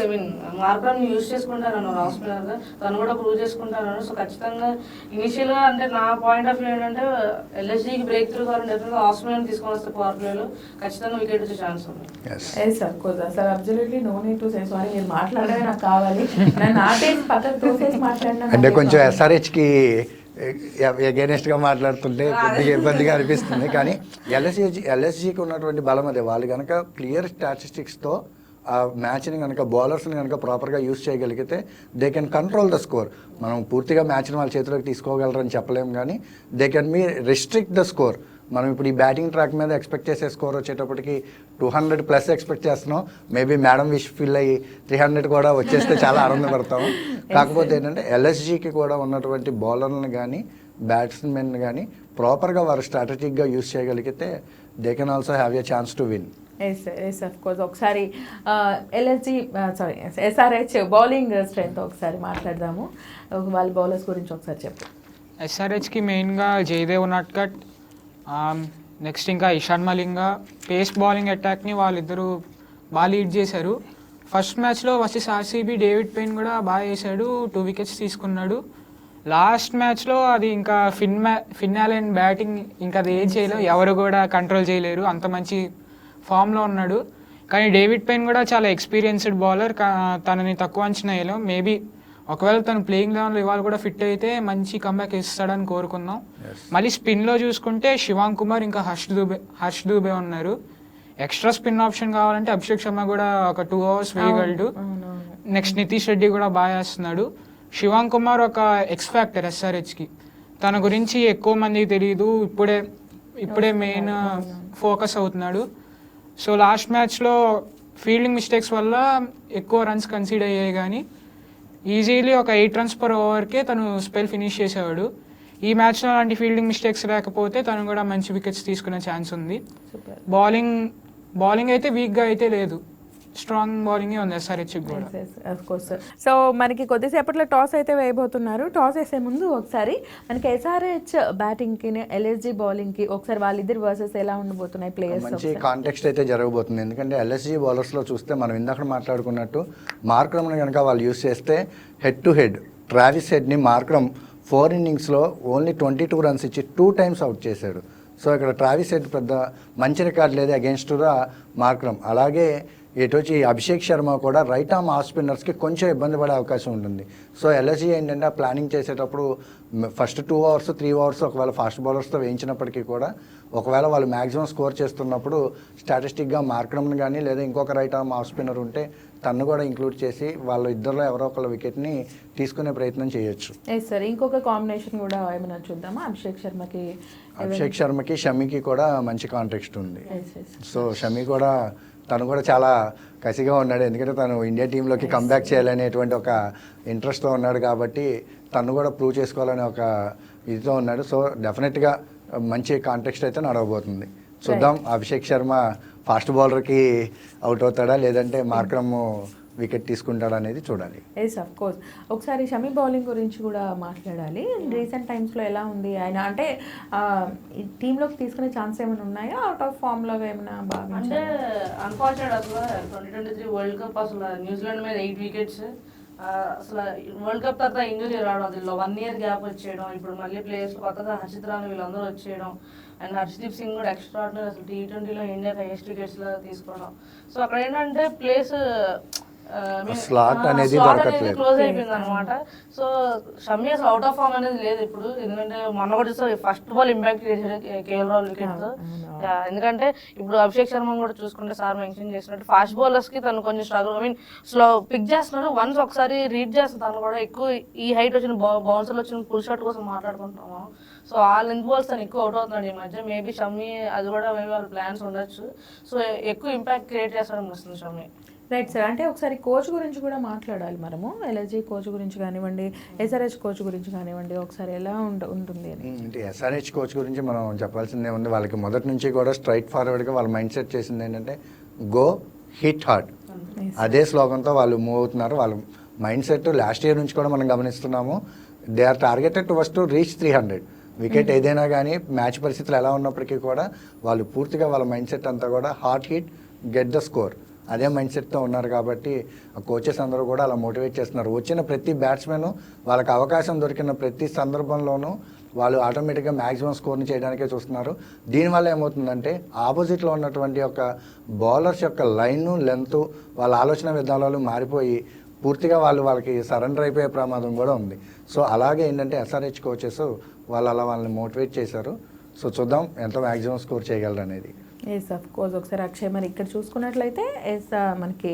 మార్క్రమ్ యూజ్ చేసుకుంటాను ఆఫ్ స్పిన్నర్ గా, తను కూడా ప్రూవ్ చేసుకుంటాను. సో ఖచ్చితంగా ఇనిషియల్ గా అంటే నా పాయింట్ ఆఫ్ వ్యూ ఏంటంటే ఎల్ఎస్జీకి బ్రేక్ త్రూ కావాలంటే డెఫినెట్గా ఆఫ్ స్పిన్నర్ తీసుకొని వస్తే పవర్ ప్లేలో ఖచ్చితంగా వికెట్ వచ్చే ఛాన్స్ ఉంది. Sir absolutely no need to say sorry. మీరు మాట్లాడమే నాకు కావాలి. నన్ను ఆటేసి పక్కకు తోసేసి మాట్లాడినా అంటే కొంచెం ఎస్ఆర్హెచ్కి ఎగెనెస్ట్గా మాట్లాడుతుంటే కొద్దిగా ఇబ్బందిగా అనిపిస్తుంది. కానీ ఎల్ఎస్జీకి ఉన్నటువంటి బలం అదే. వాళ్ళు కనుక క్లియర్ స్టాటిస్టిక్స్తో ఆ మ్యాచ్ని కనుక బౌలర్స్ని కనుక ప్రాపర్గా యూస్ చేయగలిగితే they can control the score. మనం పూర్తిగా మ్యాచ్ని వాళ్ళ చేతిలోకి తీసుకోగలరని చెప్పలేము, కానీ they can B restrict the score. మనం ఇప్పుడు ఈ బ్యాటింగ్ ట్రాక్ మీద ఎక్స్పెక్ట్ చేసే స్కోర్ వచ్చేటప్పటికి 200+ ఎక్స్పెక్ట్ చేస్తున్నాం. మేబీ మేడం విష్ ఫీల్ అయ్యి 300 కూడా వచ్చేస్తే చాలా ఆనందపడతాము. కాకపోతే ఏంటంటే ఎల్ఎస్జీకి కూడా ఉన్నటువంటి బౌలర్లను కానీ బ్యాట్స్మెన్ కానీ ప్రాపర్గా వారు స్ట్రాటజిక్గా యూస్ చేయగలిగితే they can also have a chance to win. Yes of course. ఒకసారి ఎస్ఆర్హెచ్ బౌలింగ్ స్ట్రెంత్ ఒకసారి మాట్లాడదాము. వాళ్ళ బౌలర్స్ గురించి ఒకసారి చెప్పు. ఎస్ఆర్హెచ్కి మెయిన్గా జయదేవ్ ఉనాడ్కట్, నెక్స్ట్ ఇంకా ఇషాన్ మలింగా పేస్ బౌలింగ్ అటాక్ని వాళ్ళిద్దరూ బాగా లీడ్ చేశారు. ఫస్ట్ మ్యాచ్లో వర్సెస్ ఆర్సీబీ డేవిడ్ పెయిన్ కూడా బాగా వేశాడు, 2 wickets తీసుకున్నాడు. లాస్ట్ మ్యాచ్లో అది ఇంకా ఫిన్ అలెన్ బ్యాటింగ్ ఇంకా అది ఏం చేయలేరు, ఎవరు కూడా కంట్రోల్ చేయలేరు, అంత మంచి ఫామ్లో ఉన్నాడు. కానీ డేవిడ్ పెయిన్ కూడా చాలా ఎక్స్పీరియన్స్డ్ బౌలర్, తనని తక్కువ అంచనా వేయలేం. మేబీ ఒకవేళ తను ప్లేయింగ్ లెవెన్లో ఇవాళ కూడా ఫిట్ అయితే మంచి కంబ్యాక్ ఇస్తాడని కోరుకుందాం. మళ్ళీ స్పిన్లో చూసుకుంటే శివాంగ్ కుమార్ ఇంకా హర్ష్ దూబే ఉన్నారు. ఎక్స్ట్రా స్పిన్ ఆప్షన్ కావాలంటే అభిషేక్ శర్మ కూడా ఒక 2 hours వేయగలడు. నెక్స్ట్ నితీష్ రెడ్డి కూడా బాగా వేస్తున్నాడు. శివాంగ్ కుమార్ ఒక ఎక్స్ ఫ్యాక్టర్ ఎస్ఆర్హెచ్కి. తన గురించి ఎక్కువ మందికి తెలియదు, ఇప్పుడే మెయిన్ ఫోకస్ అవుతున్నాడు. సో లాస్ట్ మ్యాచ్లో ఫీల్డింగ్ మిస్టేక్స్ వల్ల ఎక్కువ రన్స్ కన్సీడ్ అయ్యాయి, కానీ ఈజీలీ ఒక 8 runs per overకే తను స్పెల్ ఫినిష్ చేసేవాడు. ఈ మ్యాచ్లో అలాంటి ఫీల్డింగ్ మిస్టేక్స్ లేకపోతే తను కూడా మంచి వికెట్స్ తీసుకునే ఛాన్స్ ఉంది. బౌలింగ్ అయితే వీక్గా అయితే లేదు, స్ట్రాంగ్ బౌలింగే ఉంది ఎస్ఆర్హెచ్ కూడా. సో మనకి కొద్దిసేపట్లో టాస్ అయితే వేయబోతున్నారు. టాస్ వేసే ముందు ఒకసారి మనకి ఎస్ఆర్హెచ్ బ్యాటింగ్కి ఎల్ఎస్జీ బౌలింగ్కి ఒకసారి వాళ్ళిద్దరు వర్సెస్ ఎలా ఉండబోతున్నాయి ప్లేయర్స్ మంచి కాంటెక్స్ట్ అయితే జరగబోతుంది. ఎందుకంటే ఎల్ఎస్జీ బౌలర్స్లో చూస్తే మనం ఇందాక మాట్లాడుకున్నట్టు మార్క్రమ్ని కనుక వాళ్ళు యూస్ చేస్తే హెడ్ టు హెడ్ ట్రావిస్ హెడ్ని మార్క్రమ్ 4 innings ఓన్లీ 22 runs ఇచ్చి 2 times అవుట్ చేశాడు. సో ఇక్కడ ట్రావిస్ హెడ్ పెద్ద మంచి రికార్డ్ లేదు అగేన్స్ట్ ద మార్క్రమ్. అలాగే వచ్చి అభిషేక్ శర్మ కూడా రైట్ ఆర్మ్ ఆఫ్ స్పిన్నర్స్కి కొంచెం ఇబ్బంది పడే అవకాశం ఉంటుంది. సో ఎల్ఎస్జీ ఏంటంటే ఆ ప్లానింగ్ చేసేటప్పుడు ఫస్ట్ 2 hours 3 hours ఒకవేళ ఫాస్ట్ బౌలర్స్తో వేయించినప్పటికీ కూడా ఒకవేళ వాళ్ళు మ్యాక్సిమం స్కోర్ చేస్తున్నప్పుడు స్టాటిస్టిక్గా మార్క్రమ్ని కానీ లేదా ఇంకొక రైట్ ఆర్మ్ ఆఫ్ స్పిన్నర్ ఉంటే తను కూడా ఇంక్లూడ్ చేసి వాళ్ళ ఇద్దరిలో ఎవరో ఒకళ్ళ వికెట్ని తీసుకునే ప్రయత్నం చేయొచ్చు. సార్ ఇంకొక కాంబినేషన్ కూడా ఏమైనా చూద్దామా? అభిషేక్ శర్మకి షమీకి కూడా మంచి కాంటెక్స్ట్ ఉంది. సో షమీ కూడా తను కూడా చాలా కసిగా ఉన్నాడు, ఎందుకంటే తను ఇండియా టీంలోకి కంబ్యాక్ చేయాలనేటువంటి ఒక ఇంట్రెస్ట్తో ఉన్నాడు కాబట్టి తను కూడా ప్రూవ్ చేసుకోవాలనే ఒక ఇదితో ఉన్నాడు. సో డెఫినెట్గా మంచి కాంటెక్స్ట్ అయితే నడవబోతుంది. చూద్దాం అభిషేక్ శర్మ ఫాస్ట్ బౌలర్కి అవుట్ అవుతాడా లేదంటే మార్క్రమ్ వికెట్ తీసుకుంటాడు అనేది చూడాలి. Yes of course. ఒకసారి షమీ బౌలింగ్ గురించి కూడా మాట్లాడాలి. రీసెంట్ టైమ్స్లో ఎలా ఉంది ఆయన, అంటే టీంలోకి తీసుకునే ఛాన్స్ ఏమైనా ఉన్నాయా, అవుట్ ఆఫ్ ఫామ్లో ఏమైనా బాగా? అంటే అన్ఫార్చునేట్ అసలు 2023 వరల్డ్ కప్ అసలు న్యూజిలాండ్ మీద 8 వికెట్స్, అసలు వరల్డ్ కప్ తర్వాత ఇంజరీ రావడం, అది 1 ఇయర్ గ్యాప్ వచ్చేయడం, ఇప్పుడు మళ్ళీ ప్లేయర్స్ కొత్తగా హర్షిత్ రాణా వీళ్ళందరూ వచ్చేయడం, అండ్ హర్షదీప్ సింగ్ కూడా ఎక్స్ట్రా ఆర్డినరీ, అసలు T20లో ఇండియాకి హైయెస్ట్ వికెట్స్లో తీసుకోవడం. సో అక్కడ ఏంటంటే ప్లేస్ Slot అనేది దొరకట్లేదు. క్లోజ్ అయిపోయింది అనమాట. సో షమీ అసలు అవుట్ ఆఫ్ ఫామ్ అనేది లేదు ఇప్పుడు, ఎందుకంటే మొన్న కూడా చూస్తే ఫస్ట్ బాల్ ఇంపాక్ట్ చేశాడు కేఎల్ రాహుల్ వికెట్. ఎందుకంటే ఇప్పుడు అభిషేక్ శర్మ కూడా చూసుకుంటే సార్ మెన్షన్ చేసినట్టు ఫాస్ట్ బౌలర్స్ కి తను కొంచెం struggle, I mean slow pick చేస్తున్నాడు. వన్స్ ఒకసారి రీడ్ చేస్తుంది తను కూడా. ఎక్కువ ఈ హైట్ వచ్చిన బౌన్సర్లు వచ్చిన ఫుల్ షాట్ కోసం మాట్లాడుకుంటున్నాము. సో ఆ లెంత్ బాల్స్ తను ఎక్కువ అవుట్ అవుతున్నాడు ఈ మధ్య. మేబీ షమీ అది కూడా మేబీ వాళ్ళ ప్లాన్స్ ఉండొచ్చు. సో ఎక్కువ ఇంపాక్ట్ క్రియేట్ చేస్తాడని వస్తుంది షమీ. Right sir. అంటే ఒకసారి కోచ్ గురించి కూడా మాట్లాడాలి మనము. ఎల్ఎస్జీ కోచ్ గురించి కానివ్వండి, ఎస్ఆర్హెచ్ కోచ్ గురించి కానివ్వండి, ఒకసారి ఎలా ఉంటుంది అని. అంటే ఎస్ఆర్హెచ్ కోచ్ గురించి మనం చెప్పాల్సిందే ఉంది. వాళ్ళకి మొదటి నుంచి కూడా స్ట్రైట్ ఫార్వర్డ్గా వాళ్ళ మైండ్ సెట్ చేసింది ఏంటంటే గో హిట్ హార్డ్. అదే స్లోగన్తో వాళ్ళు మూవ్ అవుతున్నారు. వాళ్ళ మైండ్ సెట్ లాస్ట్ ఇయర్ నుంచి కూడా మనం గమనిస్తున్నాము. They are targeted towards to reach 300 wicket. ఏదైనా కానీ మ్యాచ్ పరిస్థితులు ఎలా ఉన్నప్పటికీ కూడా వాళ్ళు పూర్తిగా వాళ్ళ మైండ్ సెట్ అంతా కూడా hard hit, get the score, అదే మైండ్ సెట్తో ఉన్నారు. కాబట్టి ఆ కోచెస్ అందరూ కూడా అలా మోటివేట్ చేస్తున్నారు. వచ్చిన ప్రతి బ్యాట్స్మెన్ వాళ్ళకి అవకాశం దొరికిన ప్రతి సందర్భంలోనూ వాళ్ళు ఆటోమేటిక్గా మ్యాక్సిమం స్కోర్ని చేయడానికే చూస్తున్నారు. దీనివల్ల ఏమవుతుందంటే ఆపోజిట్లో ఉన్నటువంటి యొక్క బౌలర్స్ యొక్క లైను, లెంత్, వాళ్ళ ఆలోచన విధానాలు మారిపోయి పూర్తిగా వాళ్ళకి సరెండర్ అయిపోయే ప్రమాదం కూడా ఉంది. సో అలాగే ఏంటంటే ఎస్ఆర్హెచ్ కోచెస్ వాళ్ళని మోటివేట్ చేశారు. సో చూద్దాం ఎంత మ్యాక్సిమం స్కోర్ చేయగలరు అనేది. Yes of course. ఒకసారి అక్షయ్ మరి ఇక్కడ చూసుకున్నట్లయితే మనకి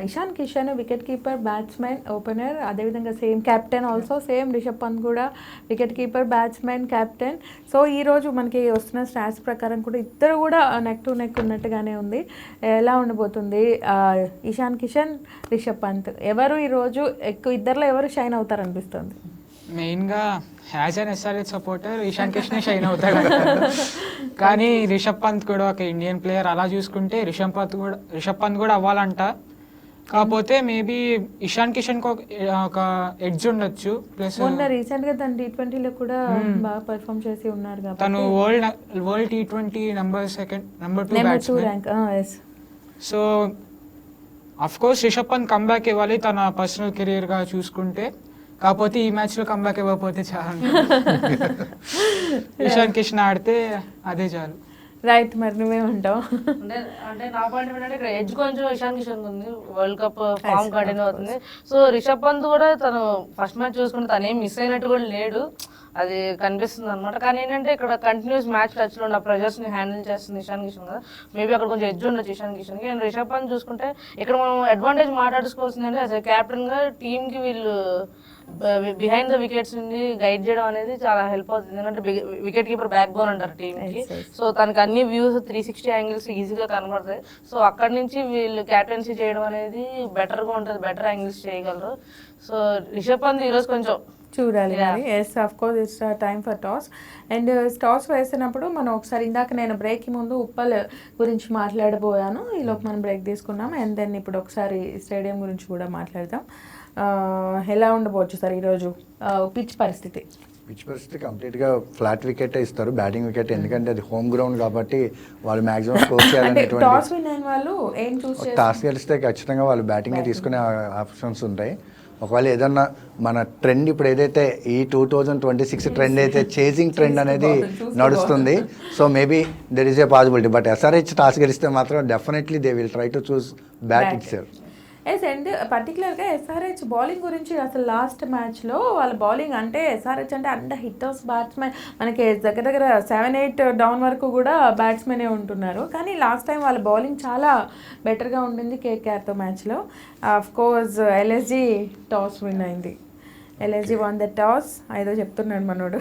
Ishan Kishan wicket keeper, batsman, opener, అదేవిధంగా same captain also same Rishabh Pant కూడా wicket keeper, batsman, captain. So ఈరోజు మనకి వస్తున్న స్టాట్స్ ప్రకారం కూడా ఇద్దరు కూడా నెక్ టు నెక్ ఉన్నట్టుగానే ఉంది. ఎలా ఉండబోతుంది ఇషాన్ కిషన్, రిషబ్ పంత్ ఎవరు ఈరోజు ఎక్కువ, ఇద్దరిలో ఎవరు షైన్ అవుతారు అనిపిస్తుంది? మెయిన్గా as an SRH supporter Ishan కిషనే షైన్ అవుతాడు. కానీ రిషబ్ పంత్ కూడా ఒక ఇండియన్ ప్లేయర్, అలా చూసుకుంటే రిషబ్ పంత్ కూడా అవ్వాలంట. కాకపోతే మేబీ ఇషాన్ కిషన్ ఒక ఎడ్జ్ ఉండొచ్చు. ప్లస్ మొన్న రీసెంట్ గా తను T20లో కూడా బాగా పర్ఫామ్ చేసి ఉన్నారు కాబట్టి తను world T20 number 2 batsmen. So of course Rishabh Pant comeback ఇవ్వాలి తన పర్సనల్ కెరీర్గా చూసుకుంటే. కాకపోతే ఈ మ్యాచ్లో కంబ్యాక్ ఇవ్వకపోతే చాలు. ఇషాన్ కిషన్ ఆడితే అదే చాలు. రైట్. మరి నువ్వేమంటావు? అంటే నా పాయింట్ ఏంటంటే ఇక్కడ ఎడ్జ్ కొంచెం ఇషాన్ కిషన్ ఉంది, వరల్డ్ కప్ ఫామ్ కంటిన్యూ అవుతుంది. సో రిషబ్ పంత్ కూడా తను ఫస్ట్ మ్యాచ్ చూసుకుంటే తను ఏం మిస్ అయినట్టు కూడా లేడు, అది కనిపిస్తుంది అనమాట. కానీ ఏంటంటే ఇక్కడ కంటిన్యూస్ మ్యాచ్ టచ్లో ఉన్న ప్రెజర్స్ని హ్యాండిల్ చేస్తుంది ఇషాన్ కిషన్ కదా. మేబీ అక్కడ కొంచెం ఎడ్జ్ ఉండొచ్చు ఇషాన్ కిషన్కి. అండ్ రిషబ్ పంత్ చూసుకుంటే ఇక్కడ మనం అడ్వాంటేజ్ మాట్లాడుకోవాల్సింది అంటే యాజ్ ఎ క్యాప్టెన్గా టీమ్కి వీళ్ళు బిహైండ్ ద వికెట్స్ నుండి గైడ్ చేయడం అనేది చాలా హెల్ప్ అవుతుంది. ఎందుకంటే వికెట్ కీపర్ బ్యాక్ బోన్ అంటారు టీమ్కి. సో తనకి అన్ని వ్యూస్ 360 యాంగిల్స్ ఈజీగా కనబడతాయి. సో అక్కడి నుంచి వీళ్ళు క్యాప్టెన్సీ చేయడం అనేది బెటర్గా ఉంటుంది, బెటర్ యాంగిల్స్ చేయగలరు. సో రిషబ్ పంత్ ఈరోజు కొంచెం చూడాలి మరి. Yes of course it's time for toss. And toss వేసినప్పుడు మనం ఒకసారి ఇందాక నేను బ్రేక్ ముందు ఉప్పల్ గురించి మాట్లాడబోయాను, ఈలోపు మనం బ్రేక్ తీసుకున్నాం. అండ్ దెన్ ఇప్పుడు ఒకసారి స్టేడియం గురించి కూడా మాట్లాడదాం. ఎలా ఉండబోచ్చు సార్ ఈరోజు పిచ్ పరిస్థితి? పిచ్ పరిస్థితి కంప్లీట్గా ఫ్లాట్ వికెటే ఇస్తారు, బ్యాటింగ్ వికెట్. ఎందుకంటే అది హోమ్ గ్రౌండ్ కాబట్టి వాళ్ళు మ్యాక్సిమం స్కోర్ చేయాలనేటువంటి టాస్ విన్ అయిన వాళ్ళు ఏం చూసి టాస్ గెలిస్తే ఖచ్చితంగా వాళ్ళు బ్యాటింగే తీసుకునే ఆప్షన్స్ ఉంటాయి. ఒకవేళ ఏదన్నా మన ట్రెండ్ ఇప్పుడు ఏదైతే ఈ 2026 ట్రెండ్ అయితే చేజింగ్ ట్రెండ్ అనేది నడుస్తుంది. So maybe there is a possibility. But SRH toss గెలిస్తే మాత్రం definitely they will try to choose bat itself. Yes. And పర్టికులర్గా ఎస్ఆర్హెచ్ బౌలింగ్ గురించి అసలు లాస్ట్ మ్యాచ్లో వాళ్ళ బౌలింగ్ అంటే ఎస్ఆర్హెచ్ అంటే అంత హిట్టర్స్ బ్యాట్స్మెన్ మనకి దగ్గర 7-8 డౌన్ వరకు కూడా బ్యాట్స్మెనే ఉంటున్నారు. కానీ లాస్ట్ టైం వాళ్ళ బౌలింగ్ చాలా బెటర్గా ఉండింది కేకేఆర్తో మ్యాచ్లో. Of course LSG toss win అయింది. LSG won the toss. ఏదో చెప్తున్నాడు మనోడు.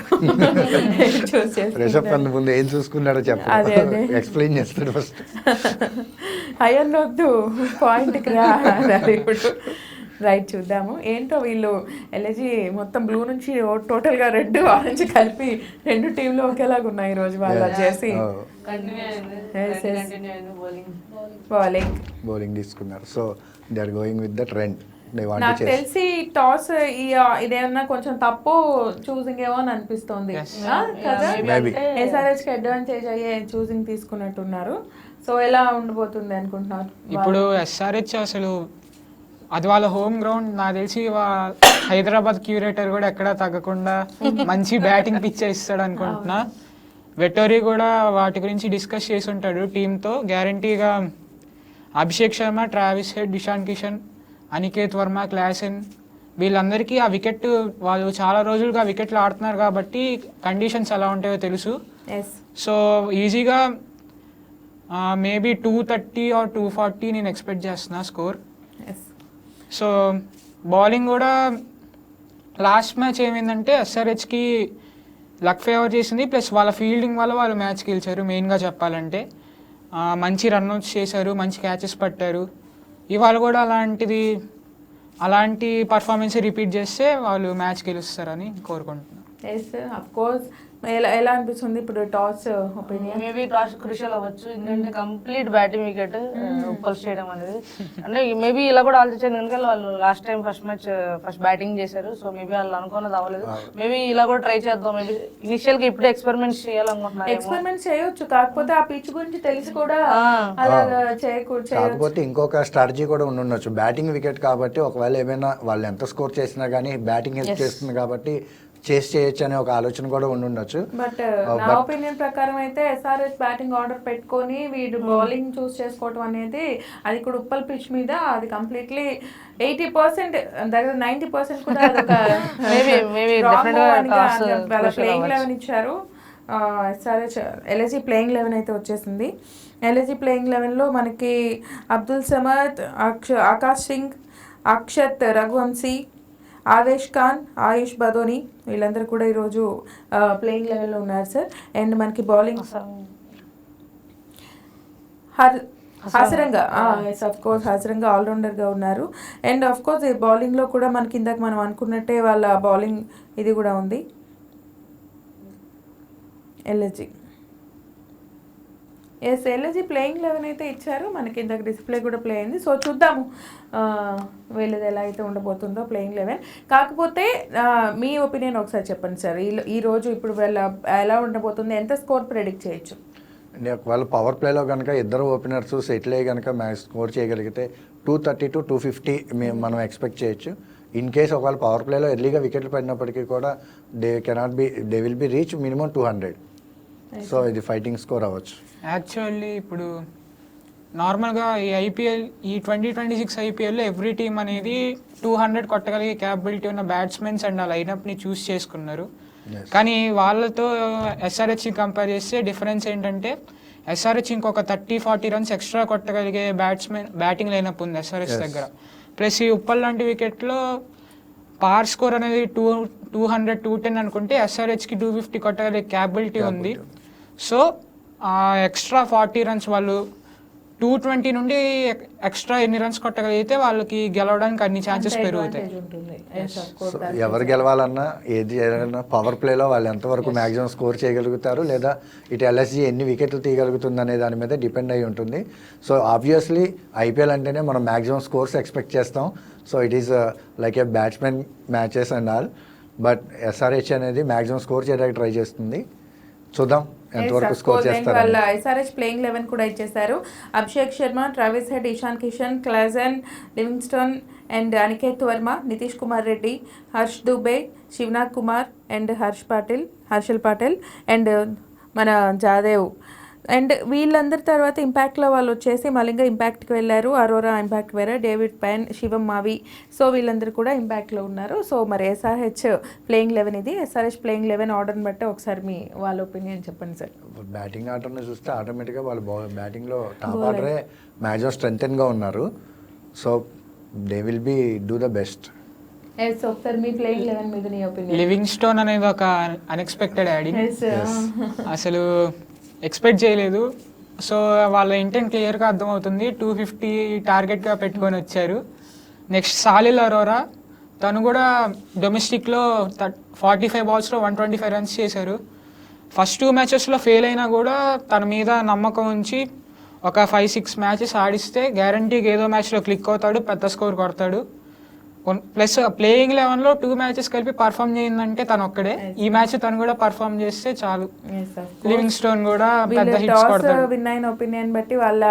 రిషబ్ పంత్ ముందు ఏం చూసుకున్నాడో అదే ఎక్స్ప్లెయిన్ చేస్తాడు ఫస్ట్. అయ్యన్నొద్దు పాయింట్కి రా ఇప్పుడు. రైట్, చూద్దాము ఏంటో వీళ్ళు ఎల్ఐజీ మొత్తం బ్లూ నుంచి టోటల్గా రెడ్ ఆరెంజ్ కలిపి రెండు టీంలు ఒకేలాగా ఉన్నాయి ఈ రోజు వాళ్ళ జెర్సీ. కంటిన్యూ అయింది, Yes, yes. కంటిన్యూ అయింది బౌలింగ్. బౌలింగ్ బౌలింగ్ తీసుకున్నారు. So they are going with the trend. They want నాకు టు తెలిసి టాస్ ఇదేమన్నా కొంచెం తప్పు చూసింగ్ ఏమో అని అనిపిస్తోంది. ఆ, కదా Maybe. SRH కి అడ్వాంటేజ్ అయ్యే చూసింగ్ తీసుకున్నట్టున్నారు. సో ఎలా ఉండబోతుంది అనుకుంటున్నారు? ఇప్పుడు ఎస్ఆర్హెచ్ అసలు అది వాళ్ళ హోమ్ గ్రౌండ్. నాకు తెలిసి హైదరాబాద్ క్యూరేటర్ కూడా ఎక్కడా తగ్గకుండా మంచి బ్యాటింగ్ పిచ్ ఇస్తాడు అనుకుంటున్నా. వెటోరీ కూడా వాటి గురించి డిస్కస్ చేసి ఉంటాడు టీంతో. గ్యారంటీగా Abhishek Sharma, Travis Head, Ishan Kishan, Aniket Varma, Klaasen వీళ్ళందరికీ ఆ వికెట్ వాళ్ళు చాలా రోజులుగా వికెట్లు ఆడుతున్నారు కాబట్టి కండిషన్స్ ఎలా ఉంటాయో తెలుసు. ఎస్, సో ఈజీగా మేబీ 230 or 240 నేను ఎక్స్పెక్ట్ చేస్తున్నా స్కోర్. ఎస్. సో బౌలింగ్ కూడా లాస్ట్ మ్యాచ్ ఏమైందంటే ఎస్ఆర్హెచ్కి లక్ ఫేవర్ చేసింది, ప్లస్ వాళ్ళ ఫీల్డింగ్ వల్ల వాళ్ళు మ్యాచ్ గెలిచారు. మెయిన్గా చెప్పాలంటే మంచి రన్అట్స్ చేశారు, మంచి క్యాచెస్ పట్టారు. ఇవాళ కూడా అలాంటి పర్ఫార్మెన్స్ రిపీట్ చేస్తే వాళ్ళు మ్యాచ్ గెలుస్తారని కోరుకుంటున్నాను. Yes, of course. ఎలా అనిపిస్తుంది ఇప్పుడు toss opinion? Maybe toss crucial అవ్వచ్చు, ఎందుకంటే complete batting wicket Uppal stadium అనేది. అంటే మేబీ ఇలా కూడా ఆలోచించారు, ఎందుకంటే వాళ్ళు లాస్ట్ టైం ఫస్ట్ బ్యాటింగ్ చేశారు. సో మేబీ వాళ్ళు అనుకున్నది అవ్వలేదు. మేబీ ఇలా కూడా ట్రై చేద్దాం. మేబీ ఇనిషియల్ గా ఇప్పుడే ఎక్స్పెరిమెంట్స్ చేయాలనుకుంటున్నారు. ఎక్స్పెరిమెంట్ చేయొచ్చు, కాకపోతే ఆ పిచ్ గురించి తెలిసి కూడా అలాగా చేయకూడదు. కాకపోతే ఇంకొక స్ట్రాటజీ కూడా ఉండొచ్చు. బ్యాటింగ్ వికెట్ కాబట్టి ఒకవేళ ఏమైనా వాళ్ళు ఎంత స్కోర్ చేసినా కానీ బ్యాటింగ్ హెల్ప్ చేస్తుంది కాబట్టి చేయొచ్చు అనే ఒక ఆలోచన కూడా ఉండొచ్చు. బట్ నా ఒపీనియన్ ప్రకారం అయితే ఎస్ఆర్హెచ్ బ్యాటింగ్ ఆర్డర్ పెట్టుకొని వీడు బౌలింగ్ చూస్ చేసుకోవటం అనేది అది కూడా ఉప్పల్ పిచ్ మీద అది కంప్లీట్లీ 80% దగ్గర 90% కూడా వాళ్ళ ప్లేయింగ్ 11 ఇచ్చారు. ఎస్ఆర్హెచ్ ఎల్ఐజీ ప్లేయింగ్ 11 అయితే వచ్చేసింది. ఎల్ఐజీ ప్లేయింగ్ 11లో మనకి అబ్దుల్ సమద్, ఆకాష్ సింగ్, అక్షత్ రఘువంశీ, ఆవేష్ ఖాన్, ఆయుష్ బదోని వీళ్ళందరూ కూడా ఈరోజు ప్లేయింగ్ లెవెల్లో ఉన్నారు సార్. అండ్ మనకి బౌలింగ్ హాసరంగా, ఎస్ ఆఫ్ కోర్స్ హాసరంగా ఆల్రౌండర్గా ఉన్నారు. అండ్ ఆఫ్ కోర్స్ ఈ బౌలింగ్లో కూడా మనకి ఇందాక మనం అనుకున్నట్టే వాళ్ళ బౌలింగ్ ఇది కూడా ఉంది ఎల్ఐజీ. ఎస్, ఎల్ఐజీ ప్లేయింగ్ 11 అయితే ఇచ్చారు మనకి, ఇందాక డిస్ప్లే కూడా ప్లే అయింది. సో చూద్దాము వీళ్ళది ఎలా అయితే ఉండబోతుందో ప్లేయింగ్ 11. కాకపోతే మీ ఒపీనియన్ ఒకసారి చెప్పండి సార్. ఈ రోజు ఇప్పుడు వీళ్ళ ఎలా ఉండబోతుంది, ఎంత స్కోర్ ప్రెడిక్ట్ చేయొచ్చు? ఒకవేళ పవర్ ప్లేలో కనుక ఇద్దరు ఓపెనర్స్ సెటిల్ అయ్యి కనుక మ్యాచ్ స్కోర్ చేయగలిగితే 230 to 250 మనం ఎక్స్పెక్ట్ చేయొచ్చు. ఇన్ కేస్ ఒకవేళ పవర్ ప్లేలో ఎర్లీగా వికెట్లు పడినప్పటికీ కూడా they will be reach minimum 200. So ఇది ఫైటింగ్ స్కోర్ అవ్వచ్చు. యాక్చువల్లీ ఇప్పుడు నార్మల్గా ఈ ఐపీఎల్, ఈ 2026 ఐపీఎల్లో ఎవ్రీ టీమ్ అనేది 200 కొట్టగలిగే క్యాపబిలిటీ ఉన్న బ్యాట్స్మెన్స్ అండ్ ఆ లైనప్ని చూస్ చేసుకున్నారు. కానీ వాళ్ళతో ఎస్ఆర్హెచ్ని కంపేర్ చేస్తే డిఫరెన్స్ ఏంటంటే ఎస్ఆర్హెచ్ ఇంకొక 30-40 రన్స్ ఎక్స్ట్రా కొట్టగలిగే బ్యాటింగ్ లైనప్ ఉంది ఎస్ఆర్హెచ్ దగ్గర. ప్లస్ ఈ ఉప్పల్ లాంటి వికెట్లో పార్ స్కోర్ అనేది 200-210 అనుకుంటే ఎస్ఆర్హెచ్కి 250 కొట్టగలిగే క్యాపబిలిటీ ఉంది. సో ఎక్స్ట్రా 40 రన్స్ వాళ్ళు 220 నుండి ఎక్స్ట్రా ఎన్ని రన్స్ కొట్టగలిగితే వాళ్ళకి గెలవడానికి అన్ని ఛాన్సెస్ పెరుగుతాయి. ఎవరు గెలవాలన్నా ఏది చేయాలన్నా పవర్ ప్లేలో వాళ్ళు ఎంతవరకు మ్యాక్సిమం స్కోర్ చేయగలుగుతారు, లేదా ఇటు ఎల్ఎస్జీ ఎన్ని వికెట్లు తీయగలుగుతుంది అనే దాని మీద డిపెండ్ అయి ఉంటుంది. సో ఆబ్వియస్లీ ఐపీఎల్ అంటేనే మనం మ్యాక్సిమం స్కోర్స్ ఎక్స్పెక్ట్ చేస్తాం. So it is like A batsmen matches and all. But SRH అనేది మ్యాక్సిమం స్కోర్ చేయడానికి ట్రై చేస్తుంది. చూద్దాం ఎంతవరకు స్కోర్ చేస్తారు. వాళ్ళ ఎస్ఆర్హెచ్ ప్లేయింగ్ 11 కూడా ఇచ్చేసారు. Abhishek Sharma, Travis Head, Ishan Kishan, Klaasen, Livingstone and Aniket Varma, Nitish Kumar Reddy, Harsh Dubey, Shivnath Kumar and Harshal Patel and మన జాదేవ్. అండ్ వీళ్ళందరి తర్వాత ఇంపాక్ట్లో వాళ్ళు వచ్చేసి మలింగ ఇంపాక్ట్కి వెళ్ళారు, అరోరా ఇంపాక్ట్ వేరే, డేవిడ్ పైన్, శివం మావి. సో వీళ్ళందరూ కూడా ఇంపాక్ట్లో ఉన్నారు. సో మరి ఎస్ఆర్హెచ్ ప్లేయింగ్ 11 ఇది. ఎస్ఆర్హెచ్ ప్లేయింగ్ 11 ఆర్డర్ని బట్టి ఒకసారి మీ వాళ్ళ ఒపీనియన్ చెప్పండి సార్. బ్యాటింగ్ ఆర్డర్ని చూస్తే ఆటోమేటిక్గా వాళ్ళు బ్యాటింగ్లో టాప్ ఆర్డరే మ్యాక్సిమం స్ట్రెంగ్తెన్గా ఉన్నారు. So they will be do the best. ఒకసారి మీ ప్లేయింగ్ 11 మీద నీ ఒపీనియన్. లివింగ్స్టోన్ అనేది ఒక అన్ఎక్స్పెక్టెడ్ యాడింగ్, అసలు ఎక్స్పెక్ట్ చేయలేదు. సో వాళ్ళ ఇంటెంట్ క్లియర్గా అర్థమవుతుంది. 250 టార్గెట్గా పెట్టుకొని వచ్చారు. నెక్స్ట్ సాలిల్ అరోరా, తను కూడా డొమెస్టిక్లో 45 బాల్స్లో 125 రన్స్ చేశారు. ఫస్ట్ 2 మ్యాచెస్లో ఫెయిల్ అయినా కూడా తన మీద నమ్మకం ఉంచి ఒక 5-6 మ్యాచెస్ ఆడిస్తే గ్యారంటీగా ఏదో మ్యాచ్లో క్లిక్ అవుతాడు, పెద్ద స్కోర్ కొడతాడు. ప్లస్ ప్లేయింగ్ 11లో 2 మ్యాచెస్ కలిపి పర్ఫామ్ చేయిందంటే తను ఒక్కడే. ఈ మ్యాచ్ తను కూడా పర్ఫామ్ చేస్తే చాలు. లివింగ్ స్టోన్ కూడా పెద్ద హిట్స్ కొడతాడు. విన్ అయిన ఒపీనియన్ బట్టి వాళ్ళ